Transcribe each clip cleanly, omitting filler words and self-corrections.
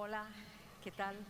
Hola, ¿qué tal?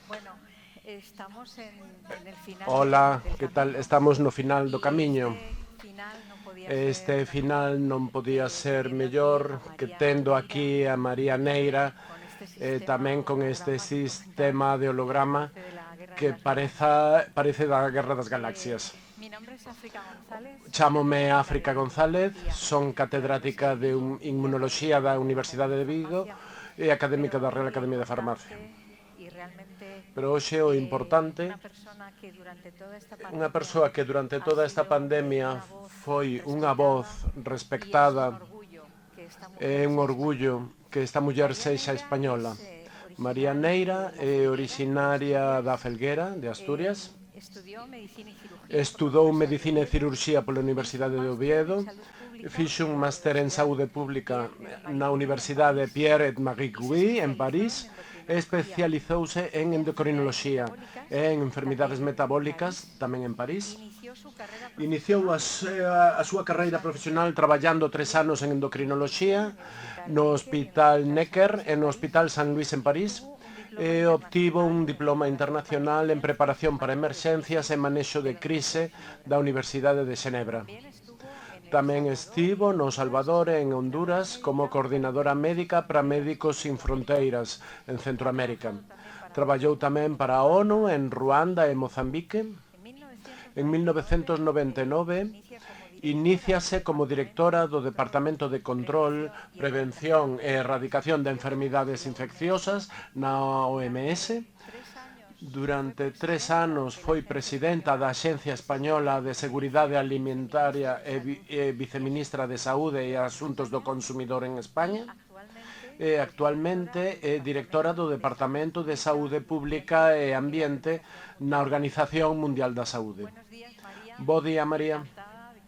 Bueno, estamos en el final Ola, del que tal? camino Estamos no final do y camiño. este final no podía Este ser final mejor non podía ser teniendo aquí mellor a que María tendo Neira aquí a María Neira, con este tamén sistema con este holograma que sistema comentas de que holograma parece de la Guerra de que las Galaxias. parece da Guerra das Galaxias. Mi nombre es África González, Chámome soy la África de González, Inmunología son de la catedrática Universidad de de Vigo y Inmunoloxía da académica de la Universidade Academia de de Vigo Farmacia, e académica pero da hoy Real lo Academia de Farmacia. importante y realmente Pero hoxe o importante, una persona que durante toda esta unha pandemia persoa que durante ha toda esta sido pandemia una voz foi unha voz respetada y es respectada. un orgullo que esta É mujer un sea orgullo española. que esta muller María sexa Neira española. es María originaria Neira de La é Felguera, de originaria da Asturias. Felguera, de Asturias. Estudió medicina y cirugía por la Estudou Universidad de Medicina e Oviedo. Cirurxía pola Hizo un Universidade de máster Oviedo. en salud pública Fixo un en la máster en Universidad Saúde Pública Pierre et Marie na Curie en Universidade París Pierre et Marie y se Curie en especializó París en e endocrinología especializouse en y enfermedades endocrinoloxía metabólicas, e en enfermidades también en metabólicas, París. tamén en París. Inició su carrera Iniciou profesional a súa dos carreira años en profesional el traballando 3 Necker anos en endocrinoloxía en el Hospital no Necker y en el Hospital Hospital San Necker Luis e en no París Hospital San Luis en y París. obtuvo un E diploma obtivo un internacional en diploma preparación para internacional en emergencias y preparación para manejo de emerxencias e crisis manexo de de la Universidad crise de Ginebra. da Universidade de Xenebra. También estuvo en El Tamén Salvador y estivo en no Honduras Salvador e como en coordinadora Honduras como médica para coordinadora Médicos Sin médica para Fronteras Médicos en Sin Centroamérica. Fronteiras en Ha Centroamérica. trabajado también para la Traballou ONU tamén en para a ONU Ruanda en y en Ruanda e Mozambique. Mozambique. En En 1999 1999 inicia como directora del iníciase como Departamento directora de do Control, Departamento de Control, Prevención y Prevención Erradicación de e Erradicación de Enfermedades Enfermidades de la OMS. Infecciosas na OMS. Durante 3 años fue Durante 3 presidenta anos de la foi Agencia presidenta da Española Axencia de Española Seguridad de Seguridade Alimentaria y Alimentaria viceministra de Salud e y viceministra de Asuntos del Saúde e Consumidor en Asuntos do España Consumidor en y España. actualmente E es actualmente directora del é directora Departamento do de Salud Departamento de Pública Saúde y Pública Ambiente e en la Ambiente Organización na Mundial de la Salud. Organización Mundial da Saúde. Buenos días, María. Bo día, María.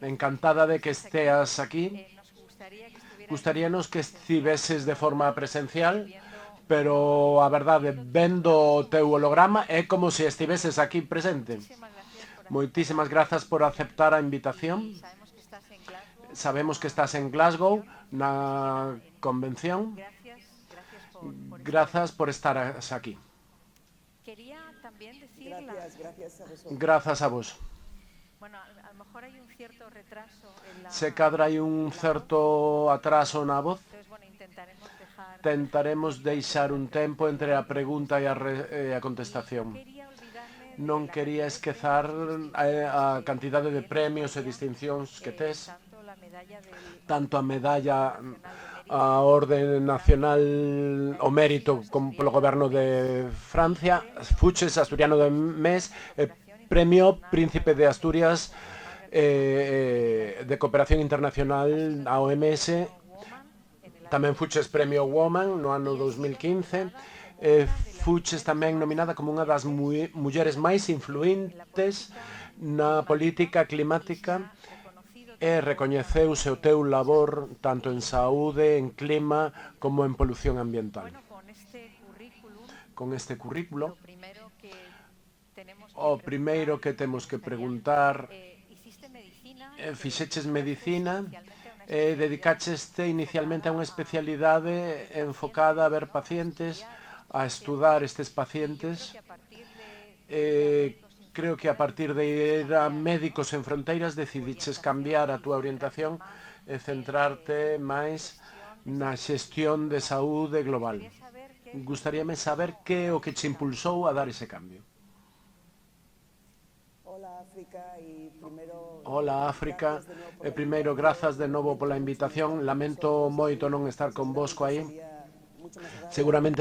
Encantada de que Estés aquí. esteas aquí. Nos gustaría que estuvieras de Gustaríanos forma que presencial, estiveses de pero la forma verdad presencial, pero a verdade, viendo tu vendo holograma o como teu si holograma estuvieses é aquí. como se estiveses aquí presente. Muchísimas gracias por aceptar Moitísimas la grazas por invitación aceptar a invitación. y sabemos que estás en Glasgow en Sabemos que la estás en Glasgow convención na y nada, convención. gracias por estar Grazas aquí. por estar aquí. Quería también decir Gracias a vosotros. Grazas a vos. bueno, a lo mejor hay un cierto retraso Se cadra hai un en la voz, certo atraso na voz. entonces bueno, intentaremos dejar Tentaremos tiempo entre deixar la un tempo pregunta y entre la a pregunta e a y contestación. no quería olvidarme de Non la quería cantidad de esquezar premios y distinciones a que cantidade de tienes, premios e María, distincións que tes, tanto la medalla del tanto a medalla Nacional de a Mérito Orde de Nacional Francia, o Mérito polo Asturiano del goberno de Mes, Francia, Fuches Asturiano do Mes, de Cooperación Premio Internacional Príncipe para de la Asturias Margaret Thatcher de Cooperación Internacional ha sido a también OMS. premio Woman en el año Tamén Fuches Premio 2015 Woman no ano y ha sido 2015. nominada como una de las Fuches mujeres tamén más nominada como unha das influyentes mulleres máis en la influentes política na climática política y se climática ha reconocido e tanto recoñeceuse o teu en labor salud tanto en como saúde, en clima, en ambiente. como en polución ambiental. Bueno, con este currículum, Con este currículo, lo primero que tenemos que o primeiro preguntar que temos que sería, preguntar, ¿hiciste medicina? ¿Te fixeches dedicaste medicina, inicialmente a una especialidad dedicaxeste inicialmente a enfocada unha a especialidade estos enfocada a pacientes, ver ¿no? A pacientes, estudiar estos a pacientes estudar estes y yo pacientes. creo que a partir de ir a Médicos Sin Creo que a Fronteras partir de decidisteis ir a cambiar, ¿no? Médicos en Fronteiras Tu decidiches orientación cambiar a y túa centrarte orientación más e en centrarte la máis gestión de na salud xestión de global. saúde Me global. gustaría saber qué es lo que te Gustaríame saber impulsó que a é dar o que ese che cambio. impulsou a dar ese cambio. Hola África y primero Hola África, gracias de nuevo por la primeiro grazas invitación. de novo Lamento pola mucho no invitación. estar con Lamento vosotros moito aquí. non estar convosco Seguramente aí. sería mucho más agradable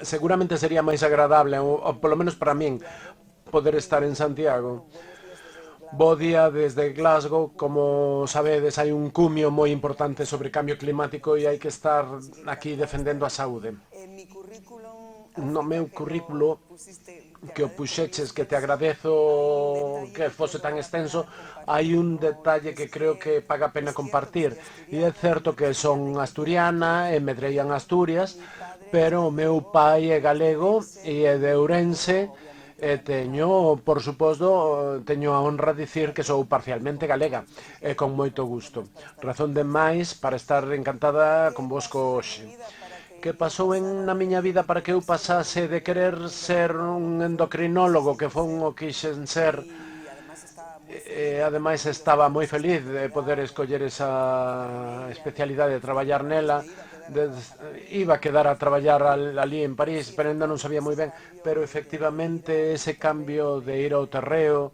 Seguramente sería máis agradable, ou polo menos en para min, Santiago. poder estar en Santiago. Bueno, buenos días desde Bo Glasgow. día Como desde sabéis, hay Glasgow. un Como cumio sabedes, hai un cumio moi importante de sobre salud cambio y climático e hai tenemos que estar aquí encantado de estar defendendo a aquí. saúde. En mi currículum, No África, meu que lo currículo pusiste, te que o agradezco muy puxeches, que te extenso, agradezo hay un detalle que que fose creo tan vale la extenso, pena hai compartir. un detalle Y es que creo que que paga pena es cierto que compartir. soy E é certo que son asturiana y crecí en asturiana Asturias, e medrei en Asturias, mi padre es pero o meu gallego pai é y es de galego Ourense e é de y tengo Ourense, obviamente e la teño, mitad por suposto, de teño a honra de dicir que sou gallega, parcialmente con mucho galega, gusto, así e que con moito razón de gusto. más para estar aquí Razón con de máis vosotros. para estar encantada ¿Qué convosco pasó en mi hoxe. vida para que que pasou na miña vida para que eu pasase de querer ser un endocrinólogo, que foi o que quixen ser, y además estaba muy feliz ademais estaba moi feliz de poder escoller esa especialidade de traballar nela. Iba a quedar a traballar ali en París, pero ainda non sabía moi ben, pero efectivamente ese cambio de ir ao terreo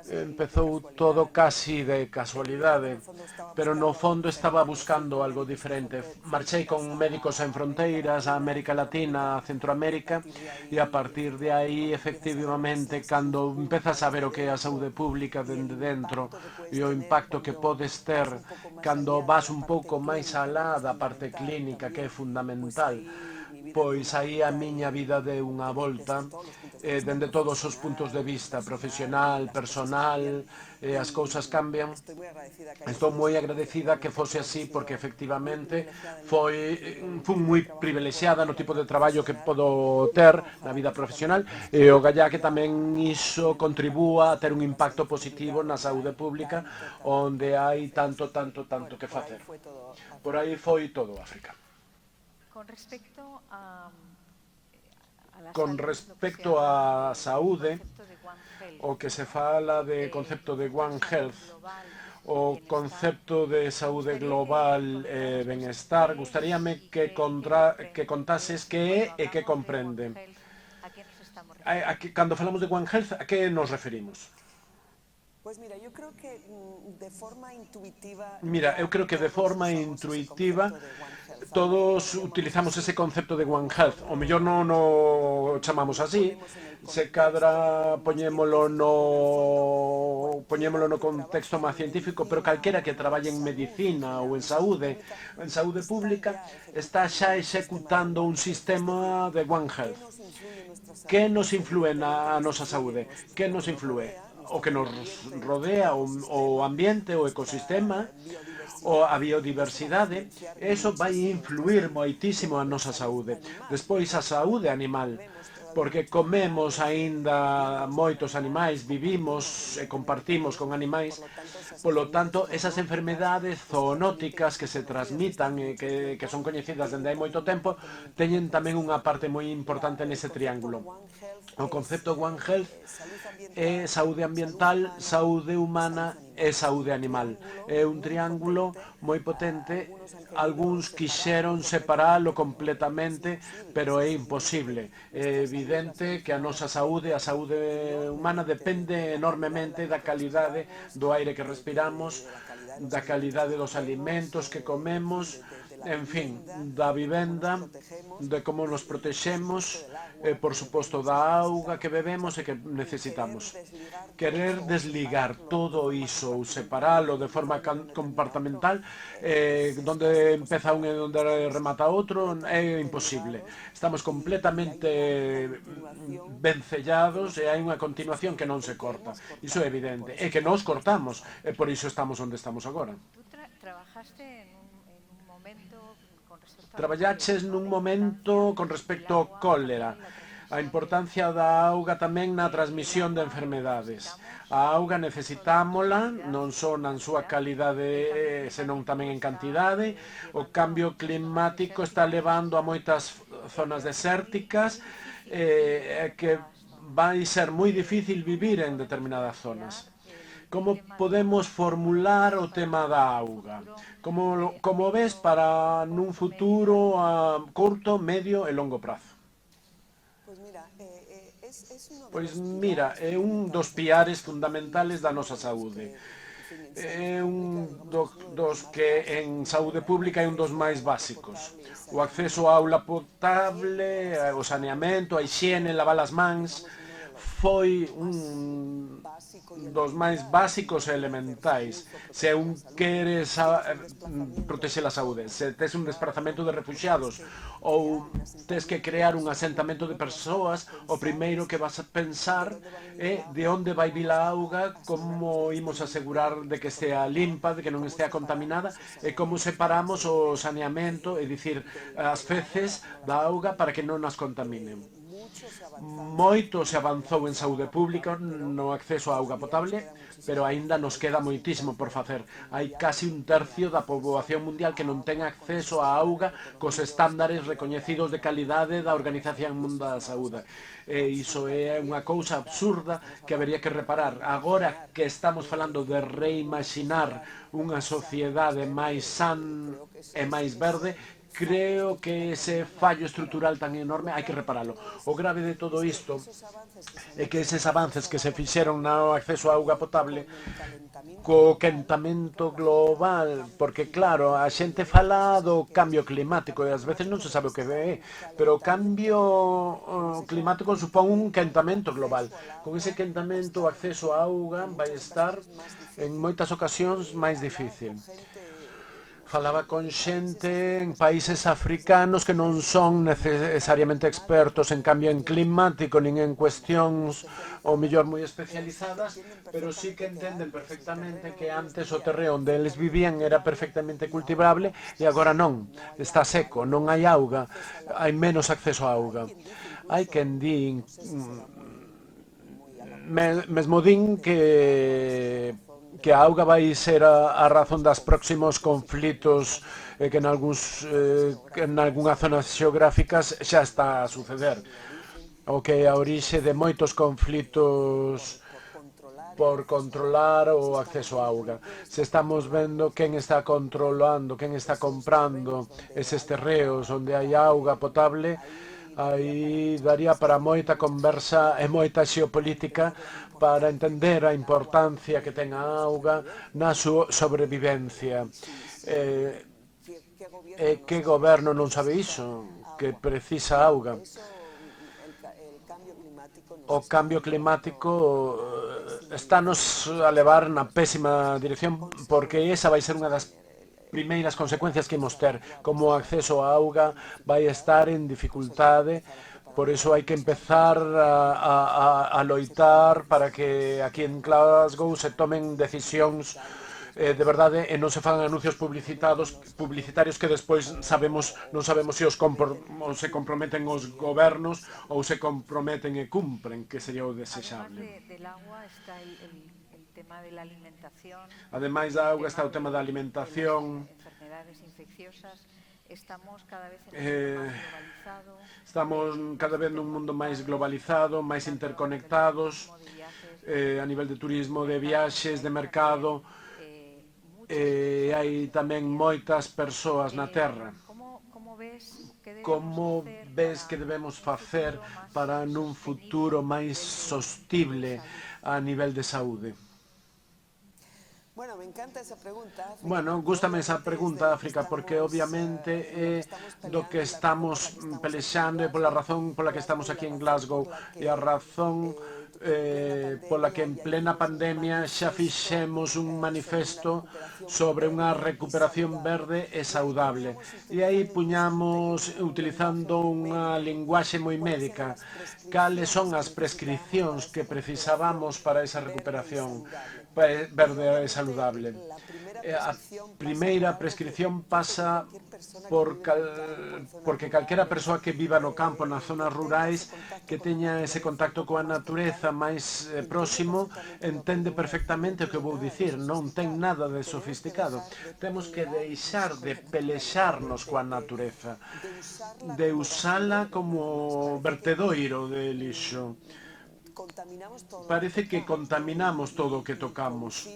empezou todo casi de casualidade, pero no fondo estaba buscando algo diferente. Marchei con Médicos Sen Fronteiras a América Latina, a Centroamérica, e a partir de aí, efectivamente, cando empezas a ver o que é a saúde pública dende dentro e o impacto que podes ter cando vas un pouco máis alá da parte clínica, que é fundamental, pois aí a miña vida deu unha volta dende todos os puntos de vista, profesional, personal, as cousas cambian. Estou moi agradecida que fose así porque efectivamente fui moi privilexiada no tipo de traballo que podo ter na vida profesional e o gallá que tamén iso contribúa a ter un impacto positivo na saúde pública onde hai tanto que facer. Por aí foi todo África. Con respecto a la Con salud, respecto á saúde, concepto de One Health, o que se fala de concepto de One Health, o concepto de saúde global e benestar, gustaríame que contases que é e que comprende. ¿A qué nos estamos refiriendo? Cando falamos de One Health, a que nos referimos? Pues mira, yo creo que de forma intuitiva. Mira, eu creo que de forma intuitiva todos utilizamos ese concepto de One Health. O mellor non o chamamos así, se cadra poñémolo no contexto máis científico, pero calquera que traballe en medicina ou en saúde pública, está xa executando un sistema de One Health. Que nos influe na nosa saúde? Que nos influe? O que nos rodea, o ambiente, o ecosistema, ou a biodiversidade, eso vai influir moitísimo a nosa saúde. Despois a saúde animal, porque comemos aínda moitos animais, vivimos e compartimos con animais, polo tanto, esas enfermedades zoonóticas que se transmitan e que son coñecidas dende hai moito tempo, teñen tamén unha parte moi importante nese triángulo. O concepto One Health é saúde ambiental, saúde humana e saúde animal. É un triángulo moi potente. Algúns quixeron separalo completamente, pero é imposible. É evidente que a nosa saúde, a saúde humana, depende enormemente da calidade do aire que respiramos, da calidade dos alimentos que comemos, en fin, da vivenda, de como nos protexemos, por suposto da auga que bebemos e que necesitamos. Querer desligar todo iso ou separalo de forma compartamental, donde empeza un e donde remata outro, é imposible. Estamos completamente vencellados e hai unha continuación que non se corta. Iso é evidente. E que nos cortamos, e por iso estamos onde estamos agora. Tú trabajaste en un momento con respecto a Traballaches nun momento con respecto ao cólera, a importancia da auga tamén na transmisión de enfermedades. A auga necesitámola, non só na súa calidade, senón tamén en cantidade. O cambio climático está levando a moitas zonas desérticas que vai ser moi difícil vivir en determinadas zonas. Como podemos formular o tema da auga? Como ves para nun futuro a curto, medio e longo prazo? Pois mira, é un dos piares fundamentales da nosa saúde. É un dos que en saúde pública é un dos máis básicos. O acceso a aula potable, o saneamento, a hixiene, lavar as mans, foi un dos máis básicos e elementais. Se un queres protexer a saúde, se tes un desplazamento de refugiados ou tes que crear un asentamento de persoas, o primeiro que vas a pensar é de onde vai vir a auga, como imos asegurar de que estea limpa, de que non estea contaminada, e como separamos o saneamento, é dicir, as feces da auga para que non as contaminen. Moito se avanzou en saúde pública no acceso á auga potable, pero aínda nos queda moitísimo por facer. Hai casi un tercio da poboación mundial que non ten acceso á auga cos estándares recoñecidos de calidade da Organización Mundial da Saúde. E iso é unha cousa absurda que habería que reparar. Agora que estamos falando de reimaxinar unha sociedade máis san e máis verde, creo que ese fallo estrutural tan enorme hai que reparalo. O grave de todo isto é que eses avances que se fixeron no acceso á auga potable co quentamento global, porque claro, a xente fala do cambio climático e ás veces non se sabe o que é, pero o cambio climático supón un quentamento global. Con ese quentamento o acceso á auga vai estar en moitas ocasións máis difícil. Falaba con xente en países africanos que non son necesariamente expertos en cambio climático nin en cuestións ou mellor moi especializadas, pero sí que entenden perfectamente que antes o terreo onde eles vivían era perfectamente cultivable e agora non, está seco, non hai auga, hai menos acceso á auga. Hai quen din, mesmo din que a auga vai ser a razón das próximos conflitos que en algunhas zonas xeográficas xa está a suceder. O que é a orixe de moitos conflitos por controlar o acceso á auga. Se estamos vendo quen está controlando, quen está comprando eses terreos onde hai auga potable, aí daría para moita conversa e moita xeopolítica para entender a importancia que ten a auga na súa sobrevivencia. E que goberno non sabe iso, que precisa auga? O cambio climático estános a levar na pésima dirección, porque esa vai ser unha das primeiras consecuencias que imos ter. Como o acceso á auga vai estar en dificultade. Por iso hai que empezar a loitar para que aquí en Glasgow se tomen decisións de verdade e non se fagan anuncios publicitarios que despois non sabemos se se comprometen os gobernos ou se comprometen e cumpren, que sería o desexable. Ademais da auga está o tema da alimentación. Estamos cada vez nun mundo máis globalizado, máis interconectados, a nivel de turismo, de viaxes, de mercado, hai tamén moitas persoas na Terra. Como ves que debemos facer para nun futuro máis sostible a nivel de saúde? Bueno, gústame esa pregunta, África, porque obviamente é do que estamos pelexando e pola razón pola que estamos aquí en Glasgow e a razón pola que en plena pandemia xa fixemos un manifesto sobre unha recuperación verde e saudable. E aí puñamos, utilizando unha linguaxe moi médica, cales son as prescripcións que precisábamos para esa recuperación verde e saludable. A primeira prescripción pasa porque calquera persoa que viva no campo, nas zonas rurais, que teña ese contacto coa natureza máis próximo, entende perfectamente o que vou dicir, non ten nada de sofisticado. Temos que deixar de pelexarnos coa natureza, de usala como vertedoiro de lixo. Parece que contaminamos todo o que tocamos.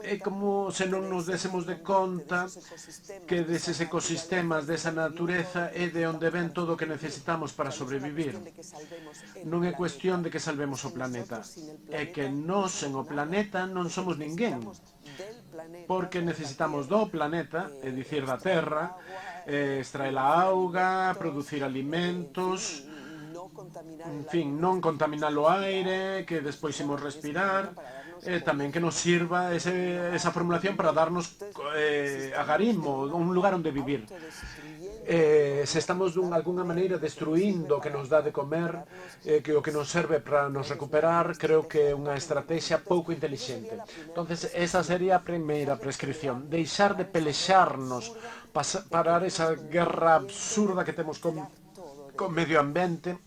É como se non nos désemos de conta que deses ecosistemas, desa natureza, é de onde ven todo o que necesitamos para sobrevivir. Non é cuestión de que salvemos o planeta, é que nós en o planeta non somos ninguén, porque necesitamos do planeta, é dicir, da Terra, extraer a auga, producir alimentos, en fin, non contaminar o aire, que despois imos respirar, tamén que nos sirva esa formulación para darnos agarimo, un lugar onde vivir. Se estamos de alguna maneira destruindo o que nos dá de comer, que o que nos serve para nos recuperar, creo que é unha estrategia pouco intelixente. Entonces, esa sería a primeira prescripción, deixar de pelexarnos, parar esa guerra absurda que temos con con medio ambiente,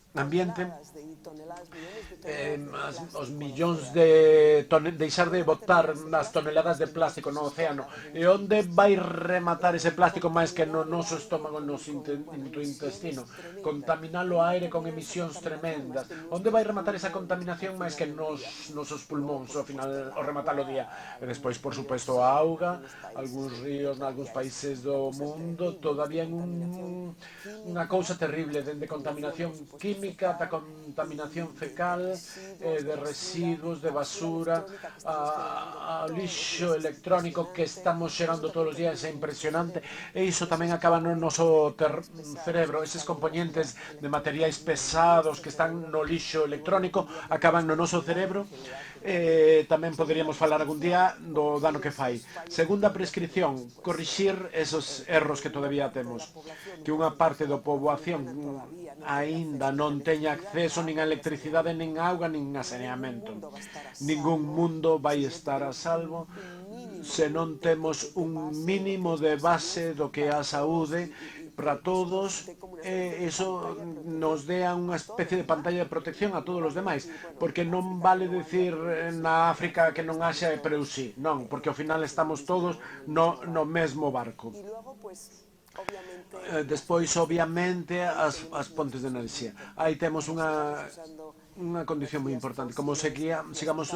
os millóns deixar de botar as toneladas de plástico no océano. E onde vai rematar ese plástico máis que no noso estómago, no intestino? Contaminar o aire con emisións tremendas. Onde vai rematar esa contaminación máis que nos nosos pulmóns ao final, ao rematar o día? E despois, por suposto, a auga, algúns ríos nalgúns países do mundo, todavía en unha cousa terrible, dende contaminación química ata contaminación fecal, de residuos, de basura, a lixo electrónico que estamos xerando todos os días, é impresionante, e iso tamén acaba no noso cerebro. Eses componentes de materiais pesados que están no lixo electrónico acaban no noso cerebro. Tamén poderíamos falar algún día do dano que fai. Segunda prescripción, corrixir esos erros que todavía temos, que unha parte da poboación aínda non teña acceso nin a electricidade, nin a auga, nin a saneamento. Ningún mundo vai estar a salvo se non temos un mínimo de base do que é a saúde para todos. Eso nos dea unha especie de pantalla de protección a todos os demais, porque non vale decir na África que non haxa, pero eu sí, non, porque ao final estamos todos no mesmo barco. Despois, obviamente, as pontes de enerxía. Aí temos unha condición moi importante. Como sigamos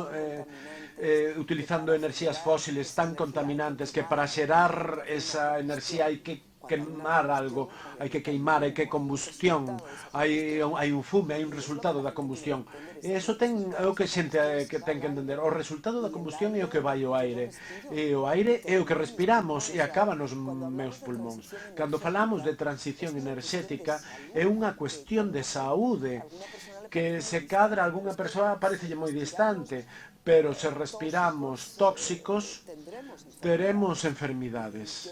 utilizando enerxías fósiles tan contaminantes que para xerar esa enerxía hai que queimar algo, hai que queimar, hai que combustión, hai un fume, hai un resultado da combustión. E iso é o que xente que ten que entender. O resultado da combustión é o que vai ao aire. E o aire é o que respiramos e acaba nos meus pulmóns. Cando falamos de transición enerxética, é unha cuestión de saúde que se cadra algunha persoa parecelle moi distante, pero se respiramos tóxicos teremos enfermidades.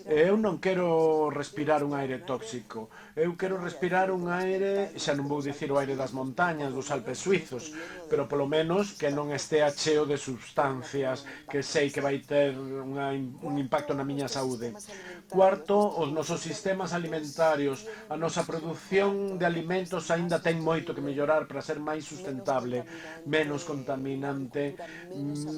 Eu non quero respirar un aire tóxico, eu quero respirar un aire, xa non vou dicir o aire das montañas, dos Alpes suizos, pero polo menos que non estea cheo de substancias que sei que vai ter un impacto na miña saúde. Cuarto, os nosos sistemas alimentarios, a nosa produción de alimentos aínda ten moito que mellorar para ser máis sustentable, menos contaminante,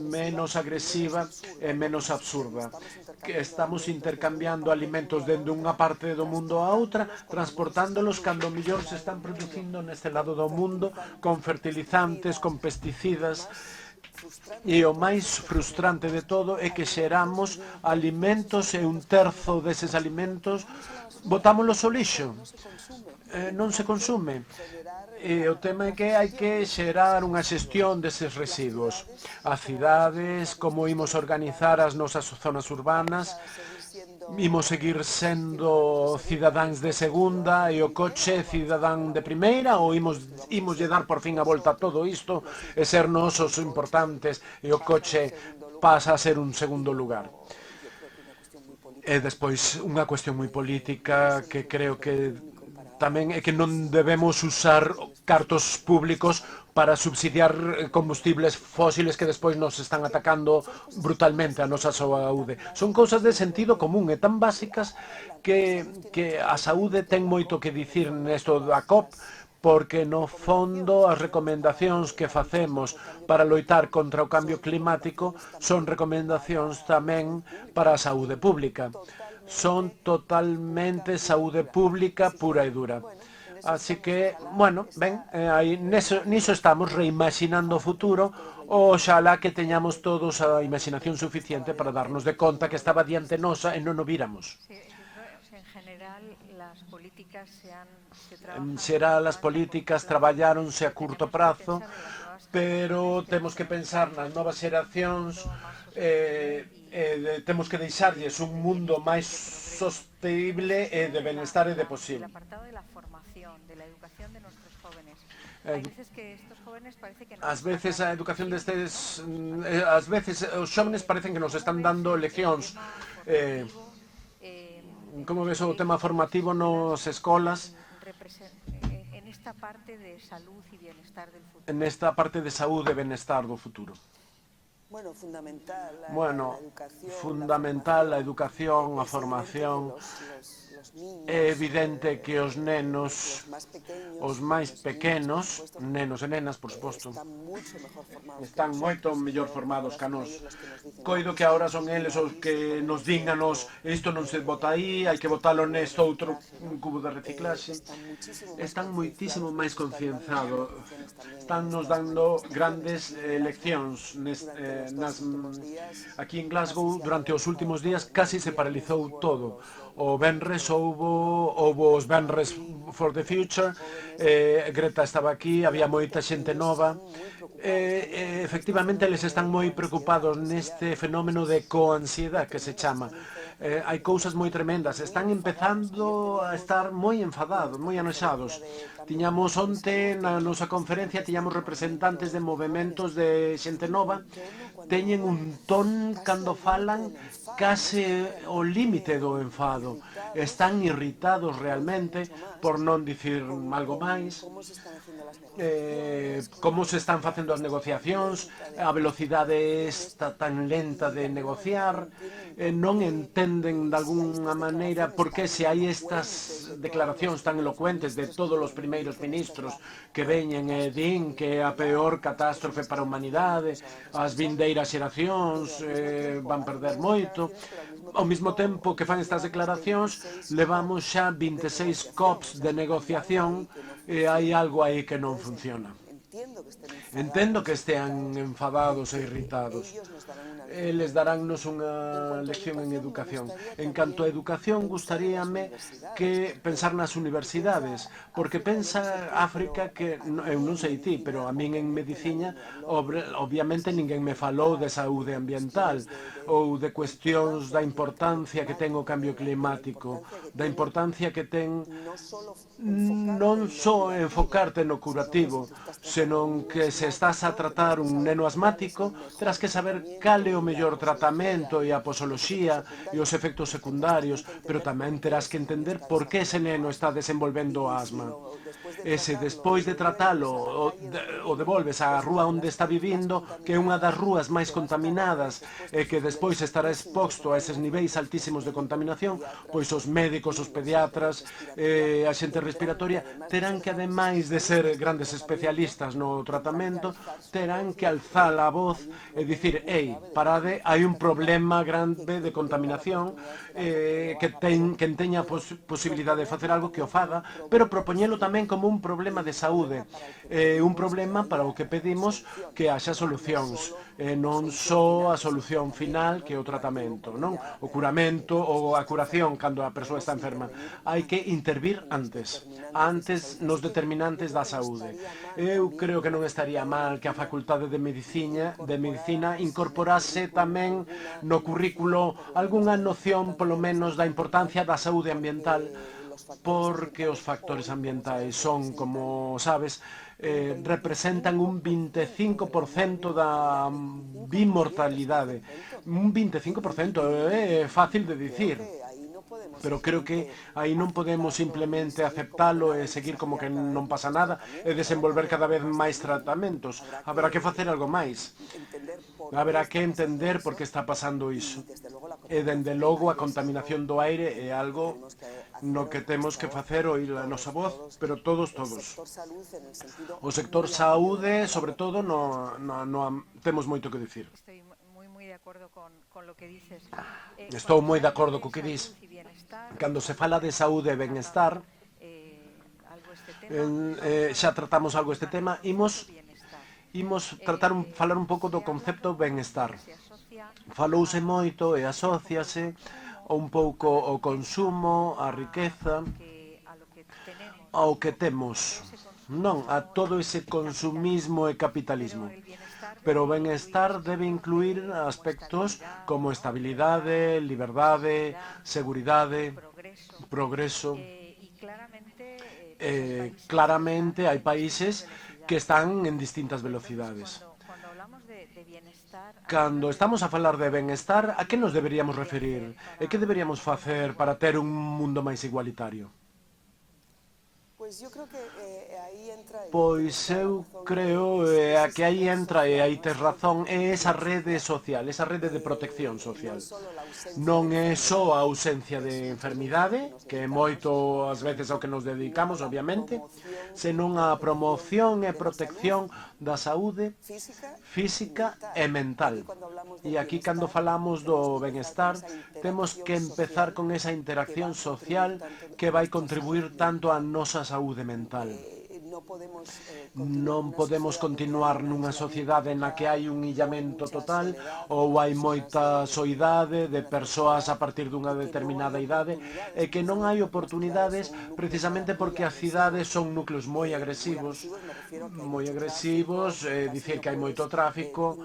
menos agresiva e menos absurda. Que estamos intercambiando alimentos dende unha parte do mundo a outra, transportándolos cando mellor se están producindo neste lado do mundo con fertilizantes, con pesticidas. E o máis frustrante de todo é que xeramos alimentos e un terzo deses alimentos botámolos ao lixo. Non se consume. E o tema é que hai que xerar unha xestión deses residuos. As cidades, como imos organizar as nosas zonas urbanas, imos seguir sendo cidadáns de segunda e o coche cidadán de primeira, ou imos lle dar por fin a volta a todo isto e ser nós os importantes e o coche pasa a ser un segundo lugar. E despois unha cuestión moi política que creo que tamén é que non debemos usar cartos públicos para subsidiar combustibles fósiles que despois nos están atacando brutalmente a nosa saúde. Son cousas de sentido común e tan básicas que a saúde ten moito que dicir nesto da COP, porque no fondo as recomendacións que facemos para loitar contra o cambio climático son recomendacións tamén para a saúde pública. Son totalmente saúde pública pura e dura. Así que, bueno, ben, niso estamos reimaginando o futuro, oxalá que teñamos todos a imaginación suficiente para darnos de conta que estaba diante nosa e non o víramos. En general, las políticas as políticas traballáronse a curto prazo, pero temos que pensar nas novas xeracións, temos que deixarlles un mundo máis sostible e de benestar e de posible. El apartado de la formación, de la educación de nuestros jóvenes. Ás veces a educación destes, ás veces os xóvenes parecen que nos están dando leccións. Como ves o tema formativo nas escolas? En esta parte de salud y bienestar del futuro. En esta parte de saúde e benestar do futuro. Bueno, fundamental a educación, a formación, é evidente que os nenos, os máis pequenos, nenos e nenas, por suposto, están moito mellor formados que a nós. Coido que agora son eles os que nos din a nós isto non se bota aí, hai que botalo neste outro cubo de reciclaxe. Están moitísimo máis concienciados, están nos dando grandes leccións. Aquí en Glasgow, durante os últimos días, casi se paralizou todo. O venres houbo os venres for the future, Greta estaba aquí, había moita xente nova. Efectivamente, eles están moi preocupados neste fenómeno de coansiedade que se chama. Hai cousas moi tremendas, están empezando a estar moi enfadados, moi anoxados. Tiñamos onte na nosa conferencia, tiñamos representantes de movementos de xente nova, teñen un ton cando falan case o límite do enfado. Están irritados realmente, por non dicir algo máis. Como se están facendo as negociacións, a velocidade está tan lenta de negociar, non entenden de alguna maneira por que se hai estas declaracións tan elocuentes de todos os primeiros ministros que veñen e din que é a peor catástrofe para a humanidade, as vindeiras xeracións van perder moito. Ao mesmo tempo que fan estas declaracións, levamos xa 26 COPs de negociación e hai algo aí que non funciona. Entendo que estean enfadados e irritados. Eles daránnos unha lección en educación. En canto a educación, gustaríame que pensar nas universidades, porque pensa África que, eu non sei ti, pero a min en medicina, obviamente ninguén me falou de saúde ambiental ou de cuestións da importancia que ten o cambio climático, da importancia que ten non só enfocarte no curativo, senón que se estás a tratar un neno asmático, terás que saber cal é o mellor tratamento e a posoloxía e os efectos secundarios, pero tamén terás que entender por que ese neno está desenvolvendo asma. E se despois de tratalo o devolves á rúa onde está vivindo, que é unha das rúas máis contaminadas e que despois estará exposto a eses niveis altísimos de contaminación, pois os médicos, os pediatras, a xente respiratoria terán que, ademais de ser grandes especialistas no tratamento, terán que alzar a voz e dicir: ei, parade, hai un problema grande de contaminación, que teña posibilidade de facer algo que o faga, pero propoñelo tamén como un problema de saúde, un problema para o que pedimos que haxa solucións, non só a solución final que o tratamento, non? O curamento ou a curación cando a persoa está enferma. Hai que intervir antes nos determinantes da saúde. Eu creo que non estaría mal que a Facultade de Medicina incorporase tamén no currículo algunha noción, polo menos, da importancia da saúde ambiental, porque os factores ambientais son, como sabes, representan un 25% da bimortalidade. Un 25% é fácil de dicir, pero creo que aí non podemos simplemente aceptalo e seguir como que non pasa nada e desenvolver cada vez máis tratamentos. Haberá que facer algo máis. Haberá que entender por que está pasando iso. E, dende logo, a contaminación do aire é algo no que temos que facer oír a nosa voz, pero todos. O sector saúde, sobre todo, temos moito que dicir. Estou moi de acordo co que dis. Cando se fala de saúde e benestar, xa tratamos algo este tema, imos falar un pouco do concepto benestar. Falouse moito e asóciase un pouco ao consumo, á riqueza, ao que temos, non a todo ese consumismo e capitalismo. Pero o benestar debe incluir aspectos como estabilidade, liberdade, seguridade, progreso. Claramente hai países que están en distintas velocidades. Cando estamos a falar de benestar, a que nos deberíamos referir? E que deberíamos facer para ter un mundo máis igualitario? Pois eu creo que aí entra Pois eu creo a que aí entra, e aí tes razón, é esa rede social, esa rede de protección social. Non é só a ausencia de enfermidade, que é moito ás veces ao que nos dedicamos, obviamente, senón a promoción e protección da saúde física e mental. E aquí, cando falamos do benestar, temos que empezar con esa interacción social que vai contribuir tanto á nosa saúde mental. Non podemos continuar nunha sociedade na que hai un illamento total ou hai moita soidade de persoas a partir dunha determinada idade e que non hai oportunidades precisamente porque as cidades son núcleos moi agresivos, dicir que hai moito tráfico,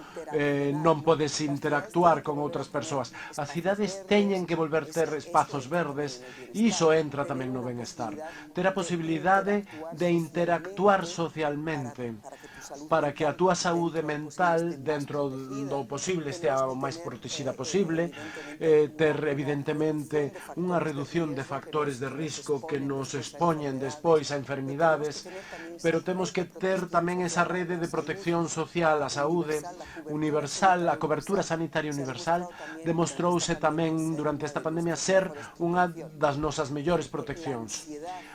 non podes interactuar con outras persoas. As cidades teñen que volver ter espazos verdes e iso entra tamén no benestar. Ter a posibilidade de interactuar socialmente para que a túa saúde mental, dentro do posible, estea o máis protexida posible, ter evidentemente unha reducción de factores de risco que nos expoñen despois a enfermidades, pero temos que ter tamén esa rede de protección social, a saúde universal, a cobertura sanitaria universal, demostrouse tamén durante esta pandemia ser unha das nosas mellores proteccións.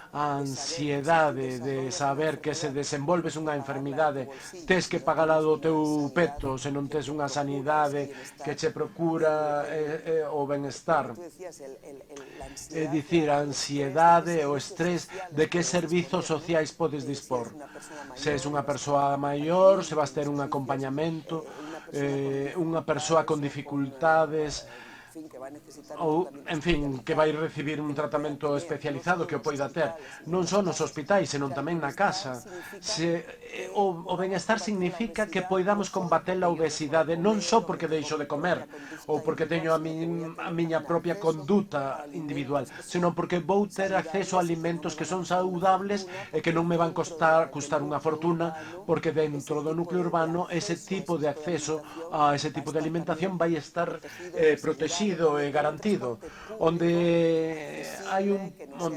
A ansiedade de saber que se desenvolves unha enfermidade tes que pagala do teu peto se non tes unha sanidade que che procura o benestar. É dicir, a ansiedade, o estrés de que servizos sociais podes dispor. Se és unha persoa maior, se vas ter un acompañamento, unha persoa con dificultades, ou, en fin, que vai recibir un tratamento especializado que o poida ter, non só nos hospitais, senón tamén na casa. O benestar significa que poidamos combater a obesidade non só porque deixo de comer ou porque teño a miña propia conduta individual, senón porque vou ter acceso a alimentos que son saudables e que non me van custar unha fortuna, porque dentro do núcleo urbano ese tipo de acceso a ese tipo de alimentación vai estar protegido e garantido, onde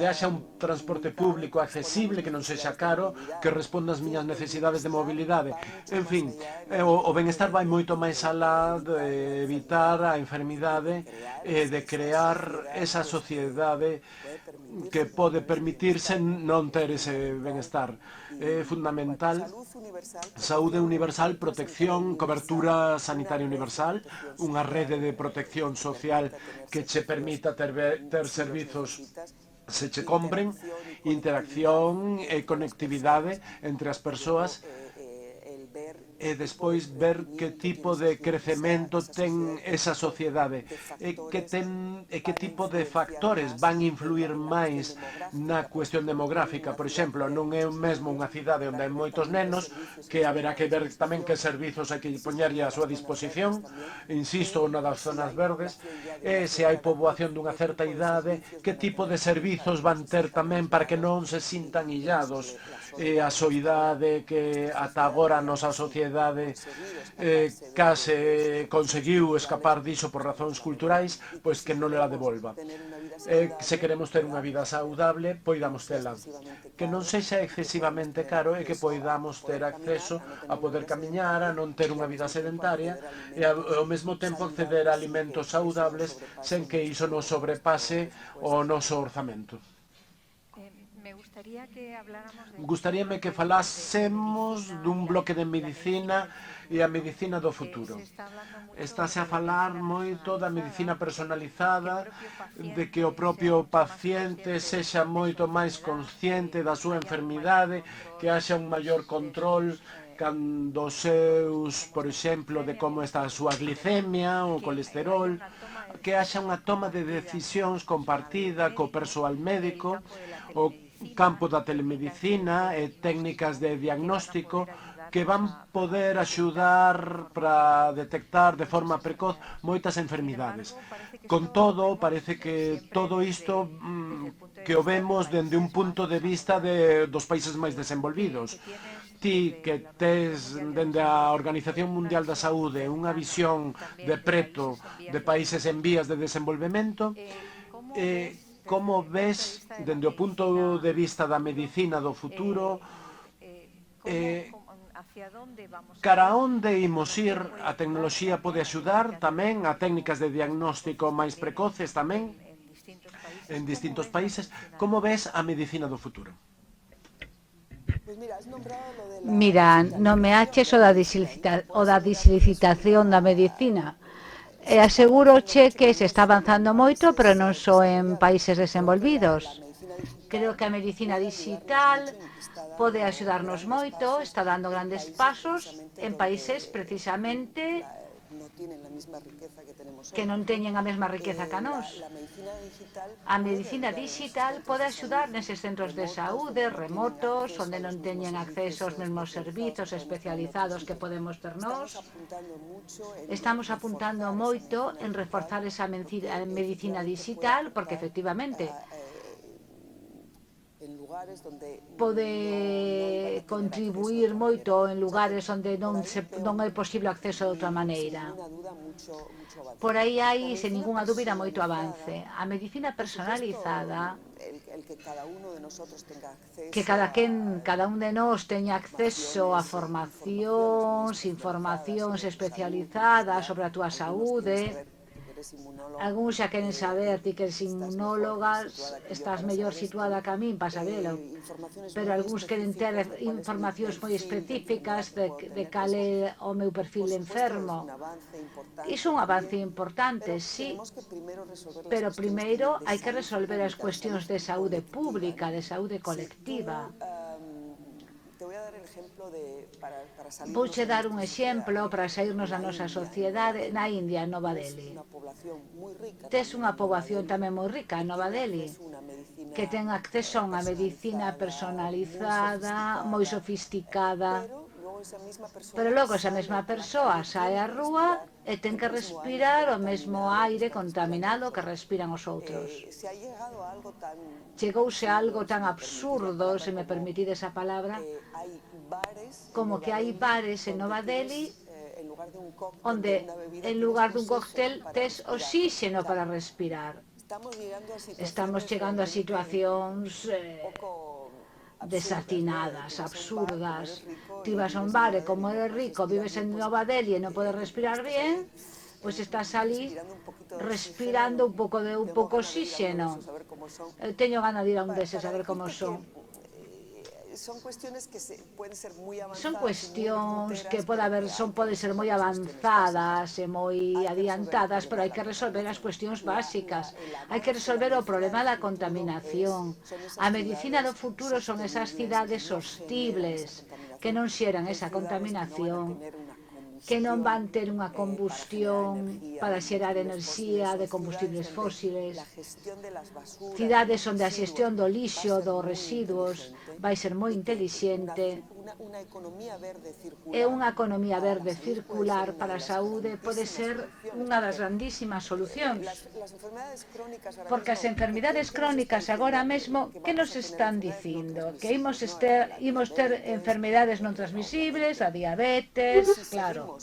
haxa un transporte público accesible, que non sexa caro, que responda ás miñas necesidades de mobilidade. En fin, o benestar vai moito máis alá de evitar a enfermidade e de crear esa sociedade que pode permitirse non ter ese benestar. É fundamental saúde universal, protección, cobertura sanitaria universal, unha rede de protección social que che permita ter servizos se che compren, interacción e conectividade entre as persoas e despois ver que tipo de crecemento ten esa sociedade e que tipo de factores van influir máis na cuestión demográfica. Por exemplo, non é o mesmo unha cidade onde hai moitos nenos, que haberá que ver tamén que servizos hai que poñerlle a súa disposición, insisto, unha das zonas verdes, e se hai poboación dunha certa idade, que tipo de servizos van ter tamén para que non se sintan illados. A soidade que ata agora a nosa sociedade case conseguiu escapar diso por razóns culturais, pois que non la devolva. Se queremos ter unha vida saudable, poidamos tela. Que non sexa excesivamente caro e que poidamos ter acceso a poder camiñar, a non ter unha vida sedentaria e ao mesmo tempo acceder a alimentos saudables sen que iso nos sobrepase o noso orzamento. Gustaríame que falásemos dun bloque de medicina e a medicina do futuro. Estáse a falar moito da medicina personalizada, de que o propio paciente sexa moito máis consciente da súa enfermidade, que haxa un maior control cando seus, por exemplo, de como está a súa glicemia ou colesterol, que haxa unha toma de decisións compartida co persoal médico, o campo da telemedicina e técnicas de diagnóstico que van poder axudar para detectar de forma precoz moitas enfermidades. Con todo, parece que todo isto que o vemos dende un punto de vista dos países máis desenvolvidos. Ti que tes dende a Organización Mundial da Saúde unha visión de preto de países en vías de desenvolvemento, como ves, dende o punto de vista da medicina do futuro, cara a onde imos ir? A tecnoloxía pode axudar tamén a técnicas de diagnóstico máis precoces tamén en distintos países. Como ves a medicina do futuro? Mira, nomeaches o da digitalización da medicina. E aseguroche que se está avanzando moito, pero non só en países desenvolvidos. Creo que a medicina digital pode axudarnos moito, está dando grandes pasos en países precisamente que non teñen a mesma riqueza que a nós. A medicina digital pode axudar neses centros de saúde remotos, onde non teñen acceso aos mesmos servizos especializados que podemos ter nós. Estamos apuntando moito en reforzar esa medicina digital, porque efectivamente pode contribuir moito en lugares onde non é posible acceso de outra maneira. Por aí hai, sen ningunha dúbida, moito avance. A medicina personalizada, que cada un de nós teña acceso a formacións, informacións especializadas sobre a túa saúde. Algúns xa queren saber, ti que eres inmunóloga, estás mellor situada que a min para sabelo, pero algúns queren ter informacións moi específicas de cal é o meu perfil de enfermo. Iso é un avance importante, sí, pero primeiro hai que resolver as cuestións de saúde pública, de saúde colectiva. Vouche dar un exemplo para saírnos da nosa sociedade. Na India, en Nova Delhi, tes unha poboación tamén moi rica, en Nova Delhi, que ten acceso a unha medicina personalizada, moi sofisticada, pero logo esa mesma persoa sae á rúa e ten que respirar o mesmo aire contaminado que respiran os outros. Chegouse a algo tan absurdo, se me permitides a palabra, como que hai bares en Nova Delhi onde, en lugar dun cóctel, tes oxíxeno para respirar. Estamos chegando a situacións desatinadas, absurdas. Ti vas a un bar e como eres rico, vives en Nova Delhi e non podes respirar bien, pois estás ali respirando un pouco oxíxeno. Eu teño gana de ir a un deses a ver como son. Son cuestións que poden ser moi avanzadas e moi adiantadas, pero hai que resolver as cuestións básicas. Hai que resolver o problema da contaminación. A medicina do futuro son esas cidades sostibles que non xeran esa contaminación, que non van ter unha combustión para xerar enerxía de combustibles fósiles, cidades onde a xestión do lixo, dos residuos, vai ser moi intelixente, e unha economía verde circular para a saúde pode ser unha das grandísimas solucións. Porque as enfermidades crónicas agora mesmo, que nos están dicindo? Que imos ter enfermedades non transmisibles, a diabetes, claro.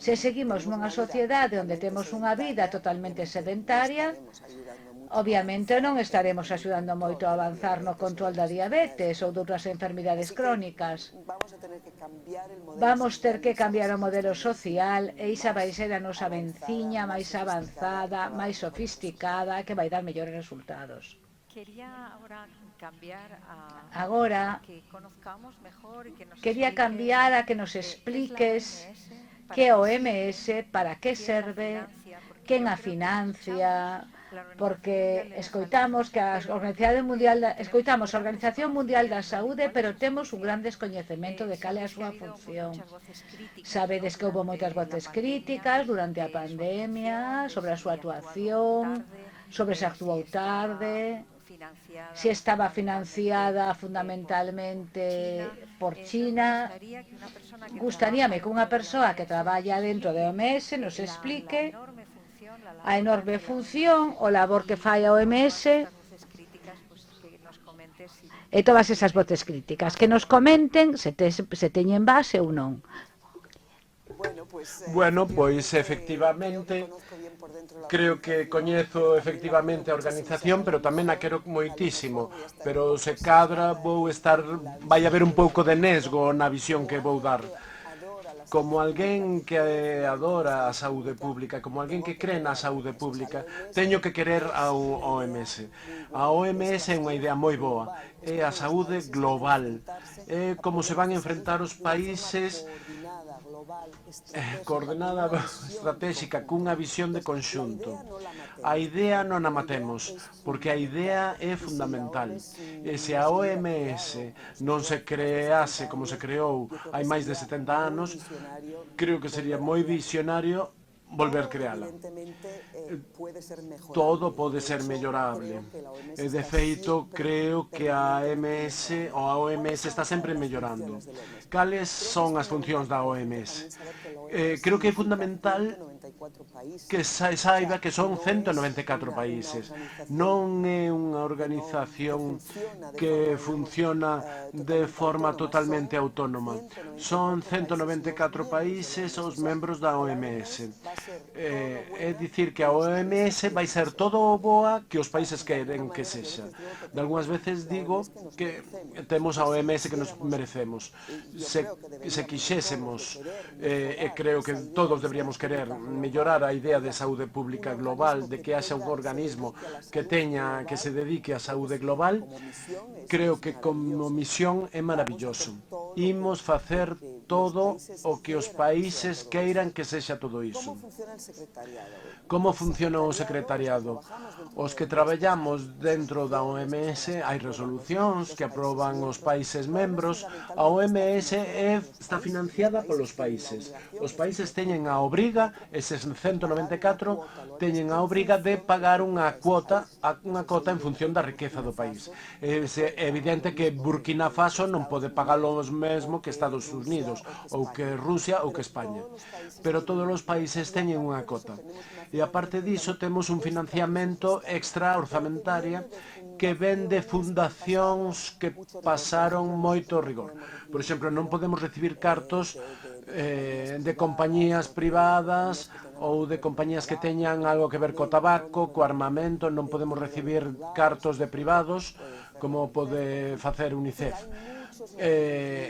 Se seguimos nunha sociedade onde temos unha vida totalmente sedentaria, obviamente non estaremos axudando moito a avanzar no control da diabetes ou de outras enfermidades crónicas. Vamos ter que cambiar o modelo social e isa vai ser a nosa venciña máis avanzada, máis sofisticada, que vai dar mellores resultados. Agora, quería cambiar a que nos expliques que o OMS, para que serve, quen a financia, porque escoitamos que a Organización Mundial da Saúde, pero temos un gran descoñecemento de cal é a súa función. Sabedes que houve moitas voces críticas durante a pandemia sobre a súa actuación, sobre se actuou tarde, se estaba financiada fundamentalmente por China. Gustaríame que unha persoa que traballa dentro de OMS nos explique a enorme función, o labor que fai a OMS e todas esas voces críticas. Que nos comenten se teñen base ou non. Bueno, pois efectivamente Creo que coñezo efectivamente a organización, pero tamén a quero moitísimo. Pero se cadra vai haber un pouco de nesgo na visión que vou dar. Como alguén que adora a saúde pública, como alguén que cree na saúde pública, teño que querer a OMS. A OMS é unha idea moi boa, é a saúde global, é como se van enfrentar os países coordenada estratégica cunha visión de conxunto. A idea non a matemos, porque a idea é fundamental. E se a OMS non se crease como se creou hai máis de 70 anos, creo que sería moi visionario volver creala. Todo pode ser mellorable. E, de feito, creo que a OMS está sempre mellorando. Cales son as funcións da OMS? Creo que é fundamental que saiba que son 194 países. Non é unha organización que funciona de forma totalmente autónoma. Son 194 países os membros da OMS. É dicir que a OMS vai ser todo boa que os países queren que sexa. De algunhas veces digo que temos a OMS que nos merecemos. Se quixésemos, e creo que todos deberíamos querer mellorar a idea de saúde pública global, de que haxa un organismo que se dedique á saúde global, creo que como misión é maravilloso. Imos facer todo o que os países queiran que sexa todo iso. Como funciona o secretariado? Os que traballamos dentro da OMS hai resolucións que aproban os países membros. A OMS está financiada polos países. Os países teñen a obriga, eses 194, teñen a obriga de pagar unha cota en función da riqueza do país. É evidente que Burkina Faso non pode pagar o mesmo que Estados Unidos, ou que Rusia, ou que España. Pero todos os países teñen unha cota. E aparte diso, temos un financiamento extra orzamentaria que ven de fundacións que pasaron moito rigor. Por exemplo, non podemos recibir cartos de compañías privadas ou de compañías que teñan algo que ver co tabaco, co armamento. Non podemos recibir cartos de privados como pode facer UNICEF.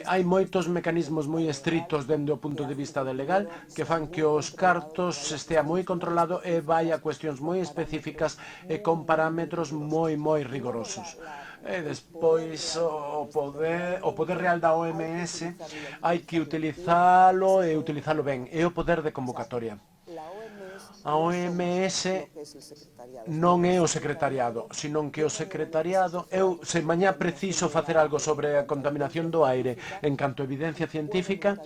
Hai moitos mecanismos moi estritos dende o punto de vista de legal que fan que os cartos estea moi controlado e vai a cuestións moi específicas e con parámetros moi rigorosos. E despois o poder real da OMS hai que utilizalo e utilizalo ben. É o poder de convocatoria. A OMS non é o secretariado, senón que o secretariado, se mañá preciso facer algo sobre a contaminación do aire en canto a evidencia científica,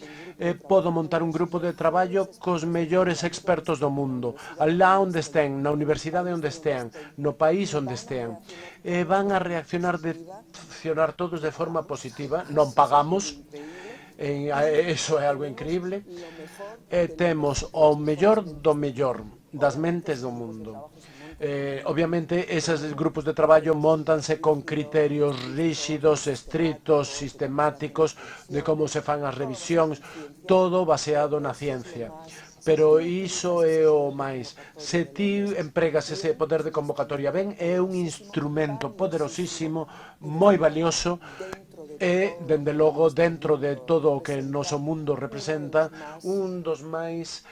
podo montar un grupo de traballo cos mellores expertos do mundo, alá onde estén, na universidade onde estean, no país onde estean. Van a reaccionar todos de forma positiva, non pagamos. Eso é algo increíble. Temos o mellor do mellor das mentes do mundo. Obviamente, esos grupos de traballo montanse con criterios ríxidos, estritos, sistemáticos de como se fan as revisións, todo baseado na ciencia. Pero iso é o máis. Se ti empregas ese poder de convocatoria ben, é un instrumento poderosísimo, moi valioso, e, dende logo, dentro de todo o que o noso mundo representa, un dos menos